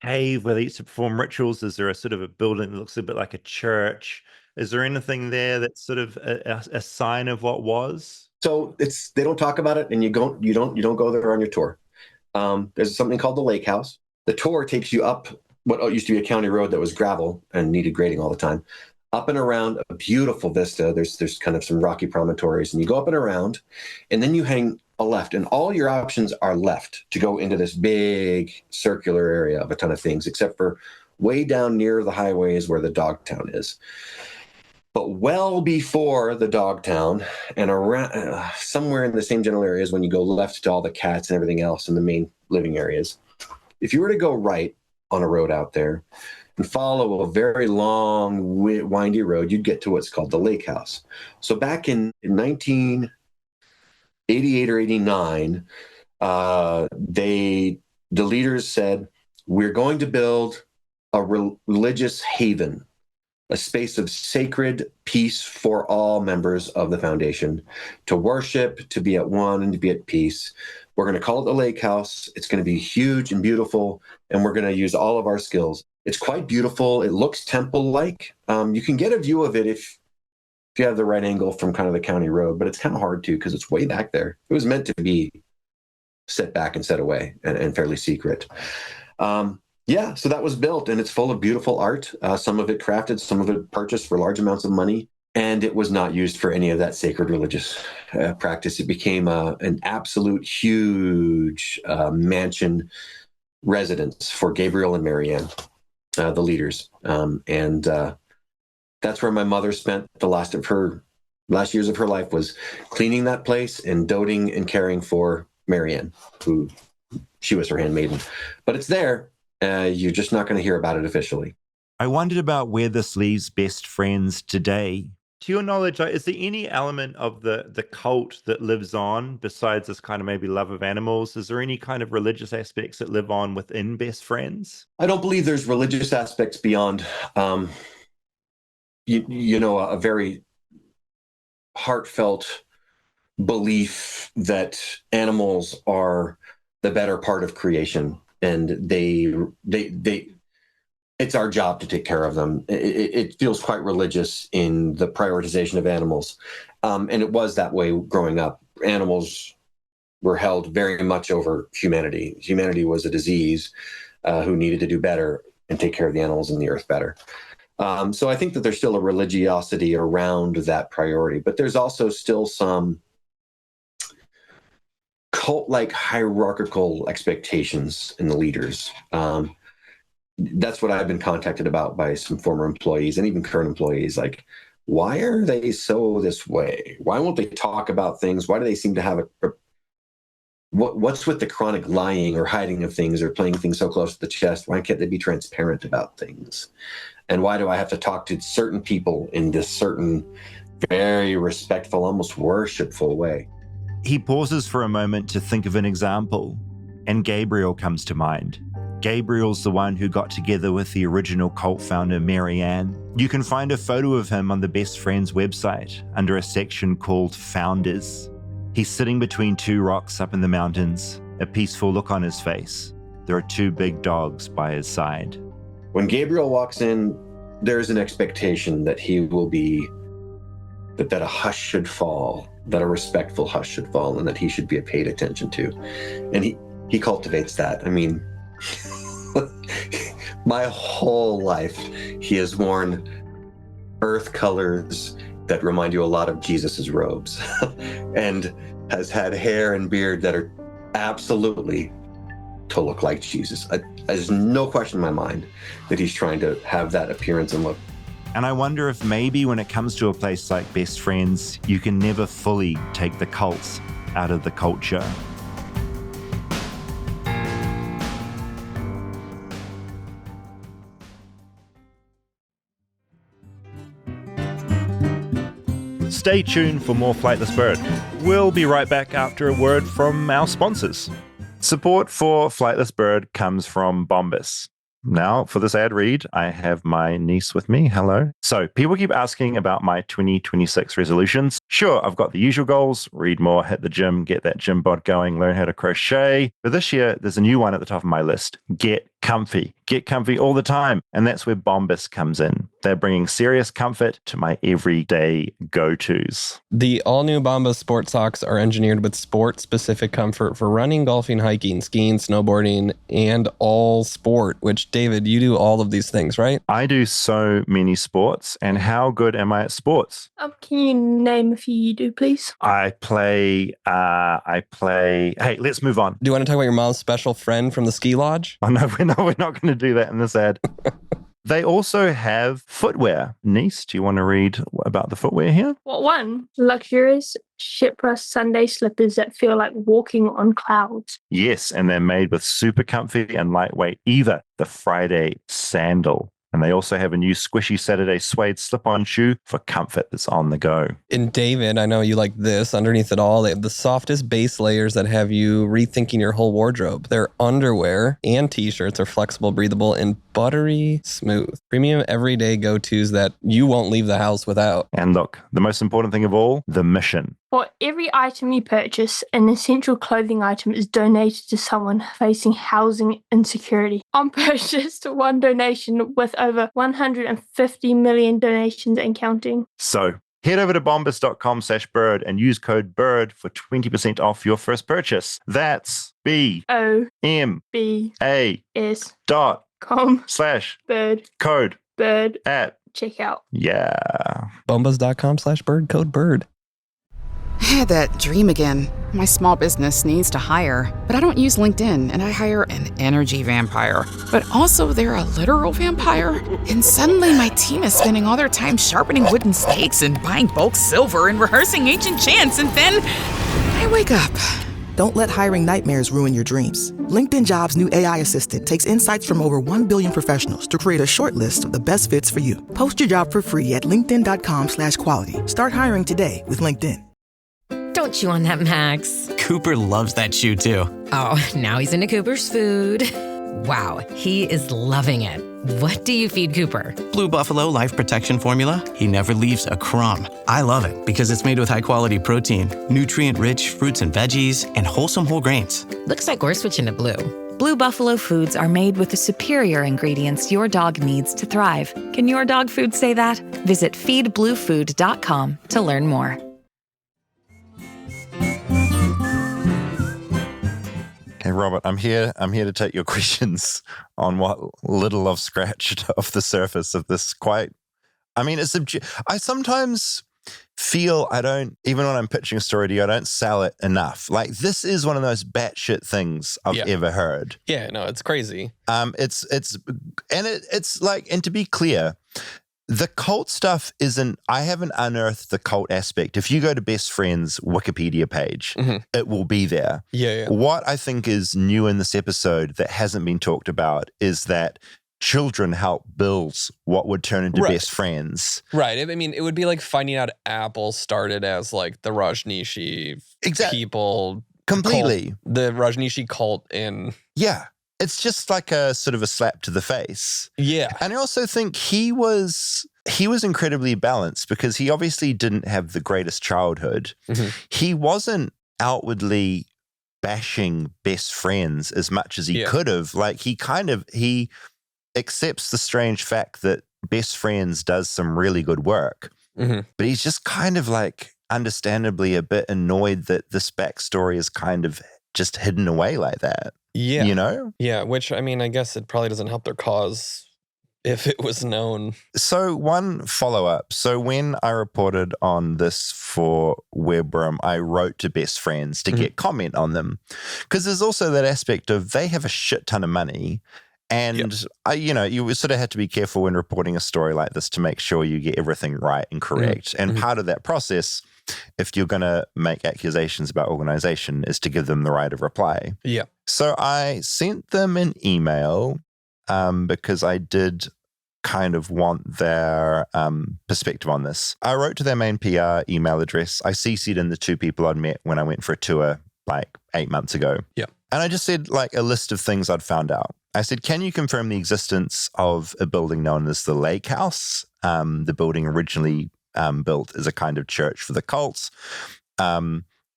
cave where they used to perform rituals? Is there a sort of a building that looks a bit like a church? Is there anything there that's sort of a sign of what was?
So they don't talk about it, and you don't go there on your tour. There's something called the Lake House. The tour takes you up what used to be a county road that was gravel and needed grading all the time, up and around a beautiful vista. There's kind of some rocky promontories, and you go up and around, and then you hang a left, and all your options are left to go into this big circular area of a ton of things, except for way down near the highway is where the dog town is. But well before the dog town and around somewhere in the same general areas, when you go left to all the cats and everything else in the main living areas, if you were to go right on a road out there and follow a very long, windy road, you'd get to what's called the Lake House. So back in 1988 or 89, the leaders said, we're going to build a religious haven, a space of sacred peace for all members of the foundation to worship, to be at one, and to be at peace. We're going to call it the Lake House. It's going to be huge and beautiful, and we're going to use all of our skills. It's quite beautiful. It looks temple-like. You can get a view of it if you have the right angle from kind of the county road, but it's kind of hard to because it's way back there. It was meant to be set back and set away and fairly secret. So that was built, and it's full of beautiful art. Some of it crafted, some of it purchased for large amounts of money, and it was not used for any of that sacred religious practice. It became an absolute huge mansion residence for Gabriel and Marianne, the leaders. That's where my mother spent the last years of her life, was cleaning that place and doting and caring for Marianne, who she was her handmaiden. But it's there. You're just not going to hear about it officially.
I wondered about where this leaves Best Friends today. To your knowledge, is there any element of the cult that lives on besides this kind of maybe love of animals? Is there any kind of religious aspects that live on within Best Friends?
I don't believe there's religious aspects beyond, a very heartfelt belief that animals are the better part of creation, and they it's our job to take care of them. It feels quite religious in the prioritization of animals, and it was that way growing up. Animals were held very much over humanity. Humanity was a disease who needed to do better and take care of the animals and the earth better. So I think that there's still a religiosity around that priority, but there's also still some cult-like hierarchical expectations in the leaders. That's what I've been contacted about by some former employees and even current employees. Like, why are they so this way? Why won't they talk about things? Why do they seem to have what's with the chronic lying or hiding of things or playing things so close to the chest? Why can't they be transparent about things? And why do I have to talk to certain people in this certain very respectful, almost worshipful way?
He pauses for a moment to think of an example, and Gabriel comes to mind. Gabriel's the one who got together with the original cult founder, Marianne. You can find a photo of him on the Best Friends website under a section called Founders. He's sitting between two rocks up in the mountains, a peaceful look on his face. There are two big dogs by his side.
When Gabriel walks in, there's an expectation that he will be, that a hush should fall, that a respectful hush should fall, and that he should be paid attention to. And he cultivates that. I mean, my whole life, he has worn earth colors that remind you a lot of Jesus's robes and has had hair and beard that are absolutely to look like Jesus. There's no question in my mind that he's trying to have that appearance and look.
And I wonder if maybe when it comes to a place like Best Friends, you can never fully take the cults out of the culture. Stay tuned for more Flightless Bird. We'll be right back after a word from our sponsors. Support for Flightless Bird comes from Bombas. Now, for this ad read, I have my niece with me. Hello. So, people keep asking about my 2026 resolutions. Sure, I've got the usual goals: read more, hit the gym, get that gym bod going, learn how to crochet. But this year, there's a new one at the top of my list: get comfy. Get comfy all the time. And that's where Bombas comes in. They're bringing serious comfort to my everyday go-tos.
The all-new Bombas sport socks are engineered with sport-specific comfort for running, golfing, hiking, skiing, snowboarding, and all sport, which, David, you do all of these things, right?
I do so many sports. And how good am I at sports?
Can you name a few you do, please?
I play. Hey, let's move on.
Do you want to talk about your mom's special friend from the ski lodge?
Oh, no, we're not going to do that in this ad. They also have footwear. Niece, do you want to read about the footwear here?
What one? Luxurious Shepards Sunday slippers that feel like walking on clouds.
Yes, and they're made with super comfy and lightweight Eva, the Friday sandal. And they also have a new squishy Saturday suede slip-on shoe for comfort that's on the go.
And David, I know you like this. Underneath it all, they have the softest base layers that have you rethinking your whole wardrobe. Their underwear and t-shirts are flexible, breathable, and buttery smooth. Premium everyday go-tos that you won't leave the house without.
And look, the most important thing of all, the mission.
For every item you purchase, an essential clothing item is donated to someone facing housing insecurity. On purchase, one donation with over 150 million donations and counting.
So head over to bombas.com/bird and use code BIRD for 20% off your first purchase. That's BOMBAS.com/bird
bird
at
checkout.
Yeah.
Bombas.com/bird, code BIRD.
I had that dream again. My small business needs to hire, but I don't use LinkedIn, and I hire an energy vampire. But also, they're a literal vampire. And suddenly, my team is spending all their time sharpening wooden stakes and buying bulk silver and rehearsing ancient chants, and then I wake up.
Don't let hiring nightmares ruin your dreams. LinkedIn Jobs' new AI assistant takes insights from over 1 billion professionals to create a short list of the best fits for you. Post your job for free at linkedin.com/quality. Start hiring today with LinkedIn.
Don't chew on that, Max.
Cooper loves that shoe, too.
Oh, now he's into Cooper's food. Wow, he is loving it. What do you feed Cooper?
Blue Buffalo Life Protection Formula. He never leaves a crumb. I love it because it's made with high-quality protein, nutrient-rich fruits and veggies, and wholesome whole grains.
Looks like we're switching to Blue.
Blue Buffalo foods are made with the superior ingredients your dog needs to thrive. Can your dog food say that? Visit feedbluefood.com to learn more.
Hey, Robert, I'm here to take your questions on what little I've scratched off the surface of this I sometimes feel even when I'm pitching a story to you, I don't sell it enough. Like, this is one of those batshit things I've ever heard.
Yeah, no, it's crazy.
It's like, and to be clear, the cult stuff I haven't unearthed the cult aspect. If you go to Best Friend's Wikipedia page, it will be there.
Yeah.
What I think is new in this episode that hasn't been talked about is that children help build what would turn into Best Friends.
Right. I mean, it would be like finding out Apple started as like the Rajneeshi people.
Completely.
Cult, the Rajneeshi cult in...
Yeah. It's just like a sort of a slap to the face.
Yeah.
And I also think he was incredibly balanced because he obviously didn't have the greatest childhood. He wasn't outwardly bashing Best Friends as much as he could have. Like, he accepts the strange fact that Best Friends does some really good work. But he's just kind of like understandably a bit annoyed that this backstory is kind of just hidden away like that.
Yeah.
You know?
Yeah, which, I mean, I guess it probably doesn't help their cause if it was known.
So one follow-up. So when I reported on this for Webroom, I wrote to Best Friends to get comment on them. Because there's also that aspect of they have a shit ton of money. And, you sort of have to be careful when reporting a story like this to make sure you get everything right and correct. And part of that process, if you're going to make accusations about organization, is to give them the right of reply.
Yeah.
So I sent them an email because I did kind of want their perspective on this. I wrote to their main PR email address. I CC'd in the two people I'd met when I went for a tour like 8 months ago.
Yeah.
And I just said like a list of things I'd found out. I said, can you confirm the existence of a building known as the Lake House? The building originally built as a kind of church for the cults.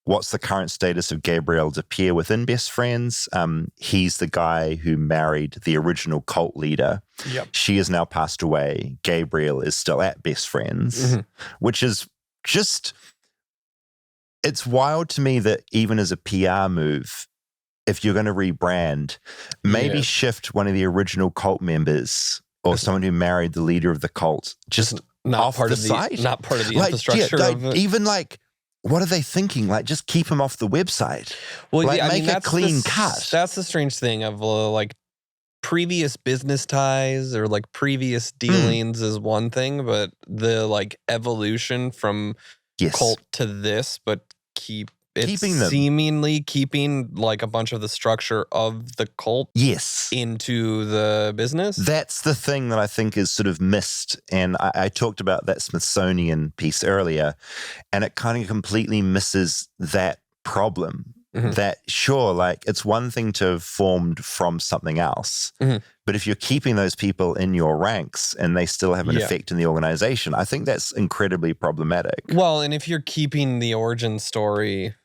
What's the current status of Gabriel DePierre within Best Friends? He's the guy who married the original cult leader.
Yep.
She has now passed away. Gabriel is still at Best Friends, which is just, it's wild to me that even as a PR move, if you're going to rebrand, maybe shift one of the original cult members or someone who married the leader of the cult just off the site.
Not part of the infrastructure of it.
Even like, what are they thinking? Like, just keep him off the website.
Well,
like,
yeah,
make a clean cut.
That's the strange thing of like previous business ties or like previous dealings is one thing, but the like evolution from cult to this, but keep
keeping them.
Seemingly keeping like a bunch of the structure of the cult into the business.
That's the thing that I think is sort of missed. And I talked about that Smithsonian piece earlier, and it kind of completely misses that problem. That sure, like it's one thing to have formed from something else, but if you're keeping those people in your ranks and they still have an effect in the organization, I think that's incredibly problematic.
Well, and if you're keeping the origin story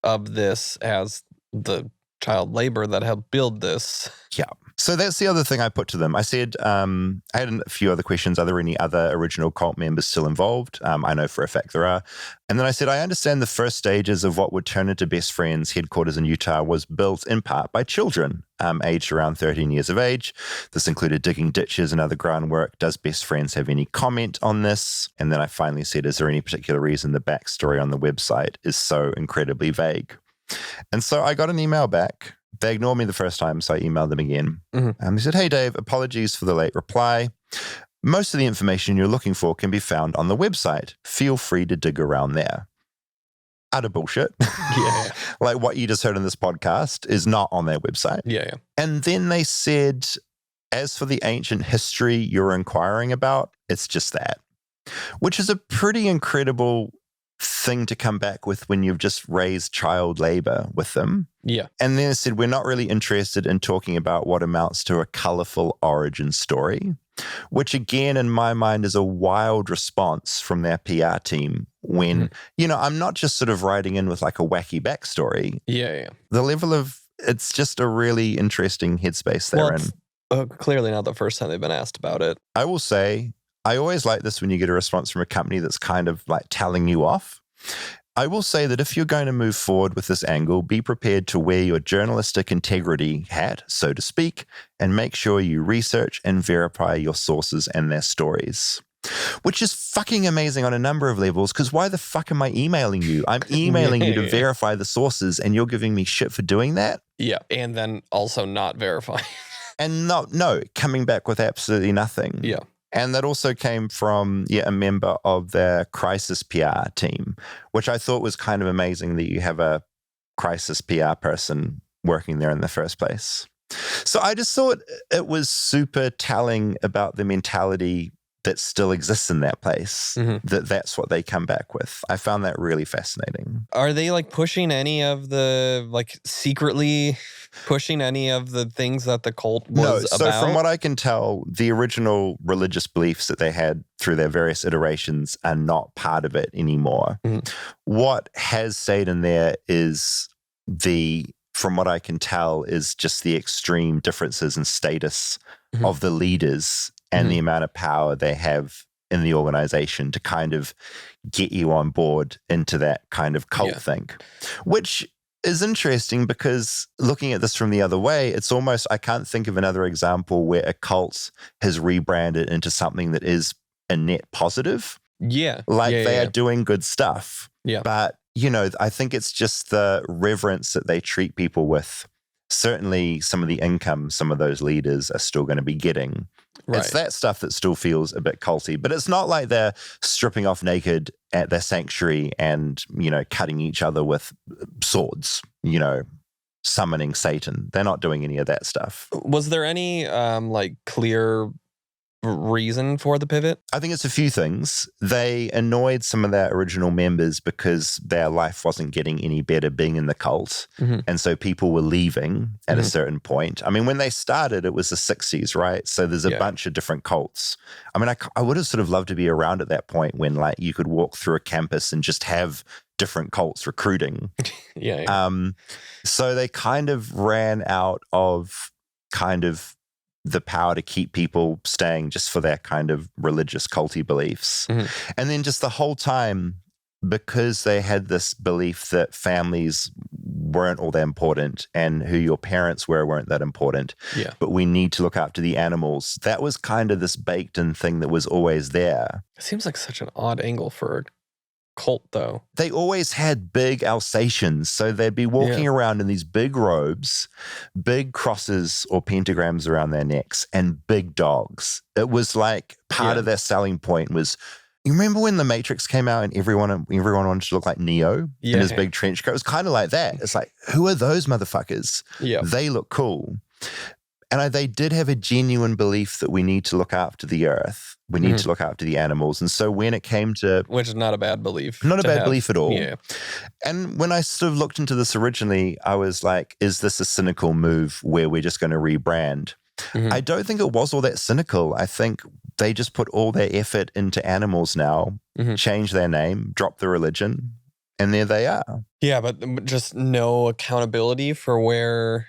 of this as the child labor that helped build this.
Yeah. So that's the other thing I put to them. I said, I had a few other questions. Are there any other original cult members still involved? I know for a fact there are. And then I said, I understand the first stages of what would turn into Best Friends headquarters in Utah was built in part by children aged around 13 years of age. This included digging ditches and other groundwork. Does Best Friends have any comment on this? And then I finally said, is there any particular reason the backstory on the website is so incredibly vague? And so I got an email back. They ignored me the first time, so I emailed them again. They said, hey, Dave, apologies for the late reply. Most of the information you're looking for can be found on the website. Feel free to dig around there. Utter bullshit.
Yeah.
Like what you just heard in this podcast is not on their website.
Yeah.
And then they said, as for the ancient history you're inquiring about, it's just that. Which is a pretty incredible thing to come back with when you've just raised child labor with them.
Yeah.
And then it said, we're not really interested in talking about what amounts to a colorful origin story, which again, in my mind, is a wild response from their PR team when, you know, I'm not just sort of writing in with like a wacky backstory.
Yeah.
The level of, it's just a really interesting headspace they're in.
Clearly not the first time they've been asked about it.
I will say, I always like this when you get a response from a company that's kind of like telling you off. I will say that if you're going to move forward with this angle, be prepared to wear your journalistic integrity hat, so to speak, and make sure you research and verify your sources and their stories. Which is fucking amazing on a number of levels, because why the fuck am I emailing you? I'm emailing you to verify the sources and you're giving me shit for doing that?
Yeah, and then also not verifying.
And no, coming back with absolutely nothing.
Yeah.
And that also came from a member of their crisis PR team, which I thought was kind of amazing that you have a crisis PR person working there in the first place. So I just thought it was super telling about the mentality that still exists in that place, that's what they come back with. I found that really fascinating.
Are they like pushing any of the, like secretly pushing any of the things that the cult was about?
So from what I can tell, the original religious beliefs that they had through their various iterations are not part of it anymore. What has stayed in there is from what I can tell, is just the extreme differences in status of the leaders and the amount of power they have in the organization to kind of get you on board into that kind of cult thing, which is interesting because looking at this from the other way, it's almost, I can't think of another example where a cult has rebranded into something that is a net positive.
Yeah.
They are doing good stuff.
Yeah.
But, you know, I think it's just the reverence that they treat people with. Certainly some of the income some of those leaders are still going to be getting.
Right.
It's that stuff that still feels a bit culty, but it's not like they're stripping off naked at their sanctuary and, you know, cutting each other with swords, you know, summoning Satan. They're not doing any of that stuff.
Was there any like clear reason for the pivot?
I think it's a few things. They annoyed some of their original members because their life wasn't getting any better being in the cult. And so people were leaving at a certain point. I mean, when they started, it was the 60s, right? So there's a bunch of different cults. I mean, I would have sort of loved to be around at that point when like you could walk through a campus and just have different cults recruiting. So they kind of ran out of kind of the power to keep people staying just for their kind of religious culty beliefs. And then just the whole time, because they had this belief that families weren't all that important and who your parents weren't that important, but we need to look after the animals. That was kind of this baked in thing that was always there.
It seems like such an odd angle for a cult, though.
They always had big Alsatians, so they'd be walking around in these big robes, big crosses or pentagrams around their necks, and big dogs. It was like part of their selling point was, You remember when The Matrix came out and everyone wanted to look like Neo in his big trench coat? It was kind of like that. It's like, who are those motherfuckers?
Yeah.
They look cool. And they did have a genuine belief that we need to look after the earth. We need to look after the animals. And so when it came to...
Which is not a bad belief.
Not a bad belief at all.
Yeah.
And when I sort of looked into this originally, I was like, is this a cynical move where we're just going to rebrand? I don't think it was all that cynical. I think they just put all their effort into animals now, change their name, drop the religion, and there they are.
Yeah, but just no accountability for where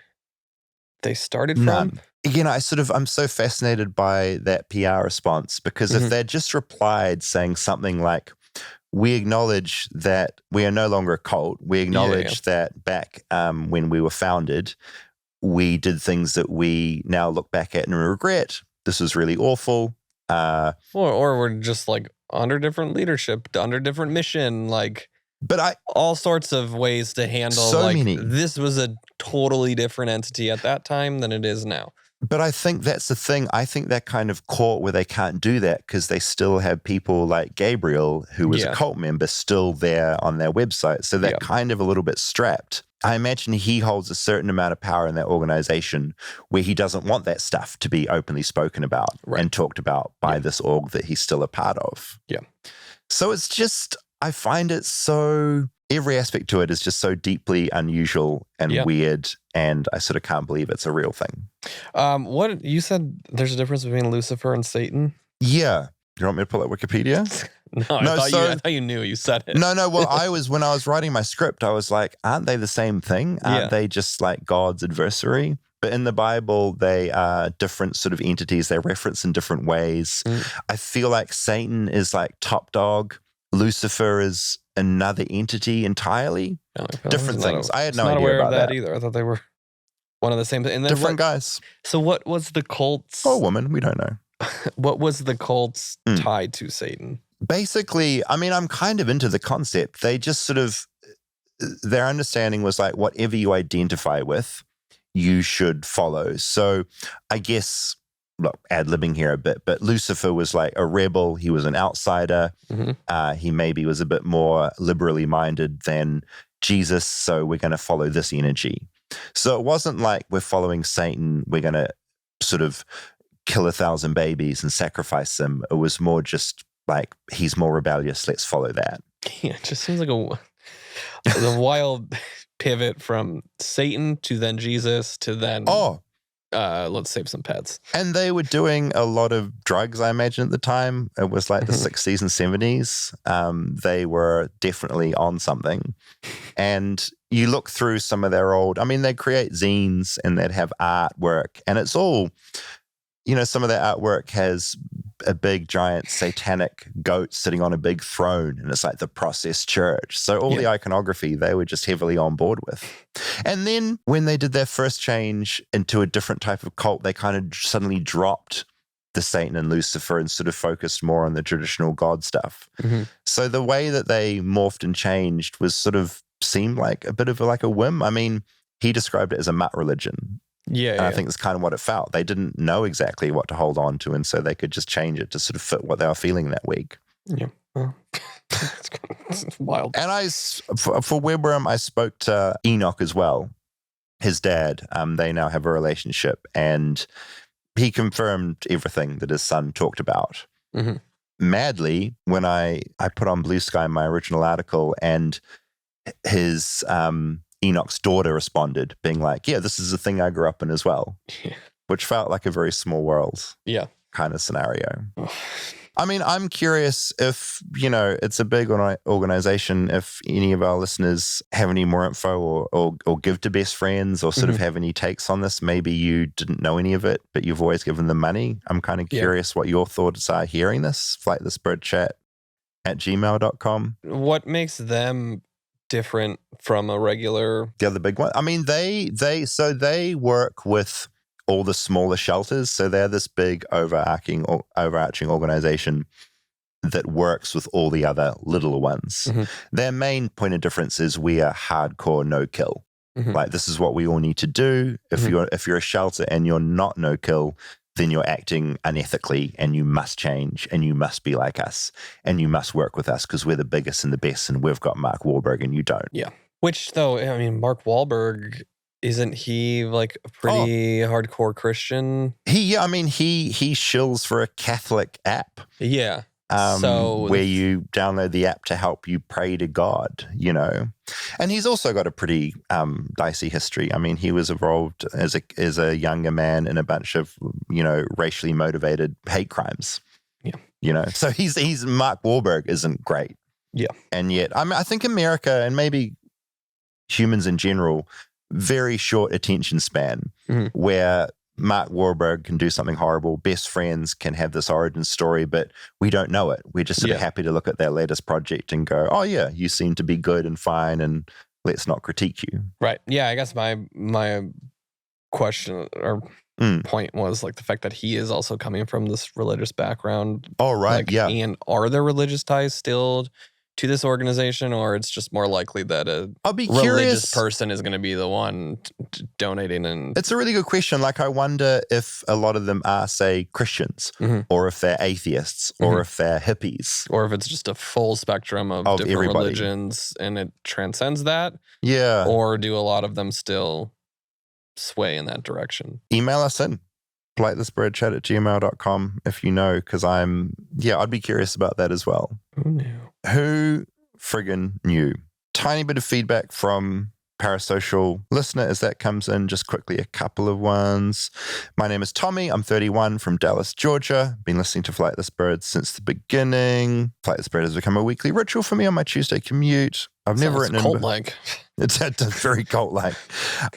they started
None.
from.
Again, I'm so fascinated by that PR response because if they'd just replied saying something like, we acknowledge that we are no longer a cult. We acknowledge that back when we were founded, we did things that we now look back at and regret. This was really awful.
Or we're just like under different leadership, under different mission, all sorts of ways to handle.
So many.
This was a totally different entity at that time than it is now.
But I think that's the thing. I think they're kind of caught where they can't do that because they still have people like Gabriel, who was a cult member, still there on their website. So they're kind of a little bit strapped. I imagine he holds a certain amount of power in that organization where he doesn't want that stuff to be openly spoken about and talked about by this org that he's still a part of.
Yeah.
So it's just, I find it so, every aspect to it is just so deeply unusual and weird, and I sort of can't believe it's a real thing.
What you said, there's a difference between Lucifer and Satan?
Yeah. You want me to pull up Wikipedia?
I thought you knew. You said it.
No. Well, when I was writing my script, I was like, aren't they the same thing? Aren't they just like God's adversary? But in the Bible, they are different sort of entities. They're referenced in different ways. I feel like Satan is like top dog. Lucifer is another entity entirely. Different things. I had no idea
aware
about
of that either. I thought they were one of the same. And then
different guys.
So what was the cult's...
Or woman, we don't know.
What was the cult's tied to Satan?
Basically, I mean, I'm kind of into the concept. They just sort of, their understanding was like, whatever you identify with, you should follow. So I guess, look, ad-libbing here a bit, but Lucifer was like a rebel. He was an outsider. He maybe was a bit more liberally minded than Jesus. So we're going to follow this energy. So it wasn't like we're following Satan. We're going to sort of kill 1,000 babies and sacrifice them. It was more just like, he's more rebellious. Let's follow that.
Yeah, it just seems like a wild pivot from Satan to then Jesus to then let's save some pets.
And they were doing a lot of drugs, I imagine, at the time. It was like the 60s and 70s. They were definitely on something. And you look through some of their old, I mean, they'd create zines and they'd have artwork. And it's all, you know, some of their artwork has a big giant satanic goat sitting on a big throne, and it's like the processed church. So all the iconography they were just heavily on board with. And then when they did their first change into a different type of cult, they kind of suddenly dropped the Satan and Lucifer and sort of focused more on the traditional God stuff. So the way that they morphed and changed was sort of seemed like a bit of like a whim. I mean, he described it as a mutt religion. And I think that's kind of what it felt. They didn't know exactly what to hold on to, and so they could just change it to sort of fit what they were feeling that week.
Yeah. Well, it's wild.
And for Webworm, I spoke to Enoch as well, his dad. They now have a relationship, and he confirmed everything that his son talked about. Madly, when I put on Blue Sky my original article, and his Enoch's daughter responded, being like, yeah, this is a thing I grew up in as well, which felt like a very small world kind of scenario. I mean, I'm curious if, you know, it's a big organization, if any of our listeners have any more info or give to best friends or sort of have any takes on this. Maybe you didn't know any of it, but you've always given them money. I'm kind of curious what your thoughts are hearing this. flightlessbirdchat@gmail.com.
What makes them different from a regular...
The other big one? I mean, they work with all the smaller shelters. So they're this big overarching organization that works with all the other littler ones. Their main point of difference is we are hardcore no-kill. Like, this is what we all need to do. If you're a shelter and you're not no-kill, then you're acting unethically and you must change and you must be like us and you must work with us because we're the biggest and the best and we've got Mark Wahlberg and you don't.
Yeah. Which, though, I mean, Mark Wahlberg, isn't he like a pretty hardcore Christian?
He shills for a Catholic app.
Yeah.
Where you download the app to help you pray to God, you know. And he's also got a pretty dicey history. I mean, he was involved as a younger man in a bunch of, you know, racially motivated hate crimes.
Yeah.
You know, so he's Mark Wahlberg isn't great.
Yeah.
And yet, I think America and maybe humans in general, very short attention span where Mark Wahlberg can do something horrible. Best Friends can have this origin story, but we don't know it. We're just sort of happy to look at their latest project and go, oh yeah, you seem to be good and fine and let's not critique you.
Right. Yeah, I guess my question or point was like the fact that he is also coming from this religious background.
Oh, right.
Like,
yeah.
And are there religious ties still to this organization, or it's just more likely that a religious person is going to be the one donating? And
it's a really good question. Like, I wonder if a lot of them are, say, Christians, or if they're atheists, or if they're hippies,
or if it's just a full spectrum of different religions and it transcends that.
Yeah.
Or do a lot of them still sway in that direction?
Email us in flightlessbirdchat@gmail.com if you know, because I'd be curious about that as well.
Who knew?
Who friggin' knew? Tiny bit of feedback from Parasocial listener as that comes in. Just quickly, a couple of ones. My name is Tommy. I'm 31 from Dallas, Georgia. Been listening to Flightless Bird since the beginning. Flightless Bird has become a weekly ritual for me on my Tuesday commute. I've never written in.
Cult-like.
It's very cult-like.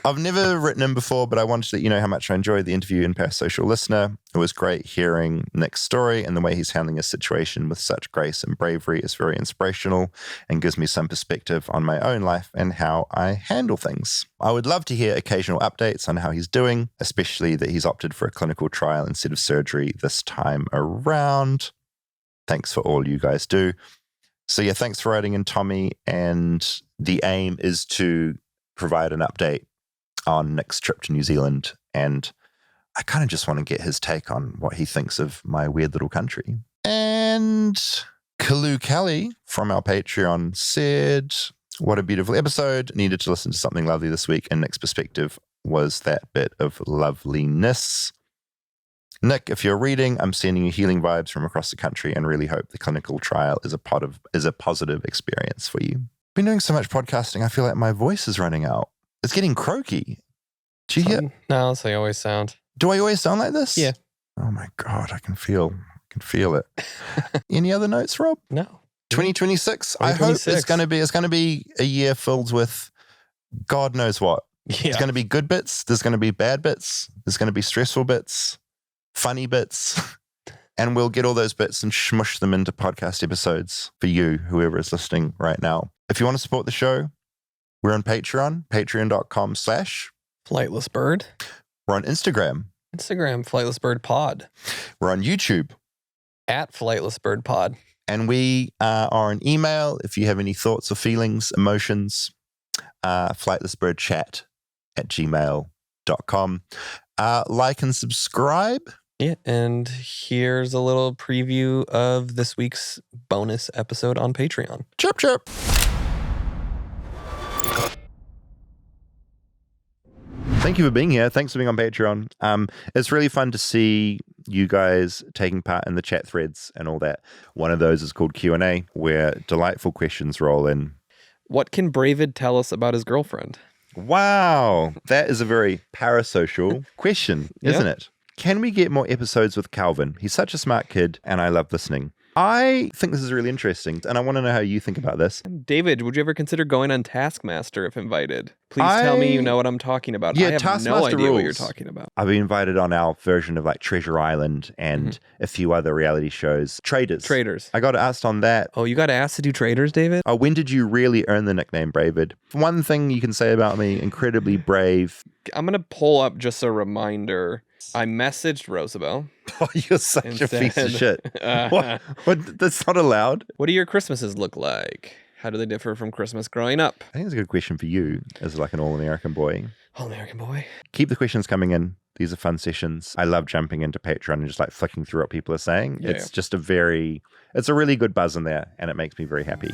I've never written in before, but I wanted to let you know how much I enjoyed the interview in Parasocial listener. It was great hearing Nick's story, and the way he's handling his situation with such grace and bravery is very inspirational and gives me some perspective on my own life and how I handle things. I would love to hear occasional updates on how he's doing, especially that he's opted for a clinical trial instead of surgery this time around. Thanks for all you guys do. So yeah, thanks for writing in, Tommy. And the aim is to provide an update on Nick's trip to New Zealand. And I kind of just want to get his take on what he thinks of my weird little country. And Kalu Kelly from our Patreon said, what a beautiful episode. Needed to listen to something lovely this week. And Nick's perspective was that bit of loveliness. Nick, if you're reading, I'm sending you healing vibes from across the country and really hope the clinical trial is a positive experience for you. Been doing so much podcasting, I feel like my voice is running out. It's getting croaky. Do you hear?
No, that's how you always sound.
Do I always sound like this?
Yeah.
Oh my God, I can feel it. Any other notes, Rob?
No.
2026. I hope it's going to be a year filled with God knows what.
Yeah.
There's going to be good bits. There's going to be bad bits. There's going to be stressful bits. Funny bits, and we'll get all those bits and smush them into podcast episodes for you, whoever is listening right now. If you want to support the show, we're on Patreon, patreon.com/flightlessbird. We're on Instagram,
Flightless Bird Pod.
We're on YouTube,
@Flightless Bird Pod.
And we are on email. If you have any thoughts or feelings, emotions, flightlessbirdchat@gmail.com. Like and subscribe.
Yeah, and here's a little preview of this week's bonus episode on Patreon.
Chirp, chirp. Thank you for being here. Thanks for being on Patreon. It's really fun to see you guys taking part in the chat threads and all that. One of those is called Q&A, where delightful questions roll in.
What can Bravid tell us about his girlfriend?
Wow, that is a very parasocial question, isn't it? Can we get more episodes with Calvin? He's such a smart kid, and I love listening. I think this is really interesting, and I want to know how you think about this.
David, would you ever consider going on Taskmaster if invited? Please tell me you know what I'm talking about.
Yeah,
I have
Taskmaster
no idea
rules.
what you're talking about.
I've been invited on our version of like Treasure Island and a few other reality shows. Traders. I got asked on that.
Oh, you got asked to do Traders, David?
Oh, when did you really earn the nickname Bravid? One thing you can say about me, incredibly brave.
I'm going to pull up just a reminder. I messaged Roosevelt.
Oh, you're such a piece of shit. What? That's not allowed.
What do your Christmases look like? How do they differ from Christmas growing up?
I think it's a good question for you as like an all-American boy.
All-American boy.
Keep the questions coming in. These are fun sessions. I love jumping into Patreon and just like flicking through what people are saying.
Yeah.
It's just it's a really good buzz in there, and it makes me very happy.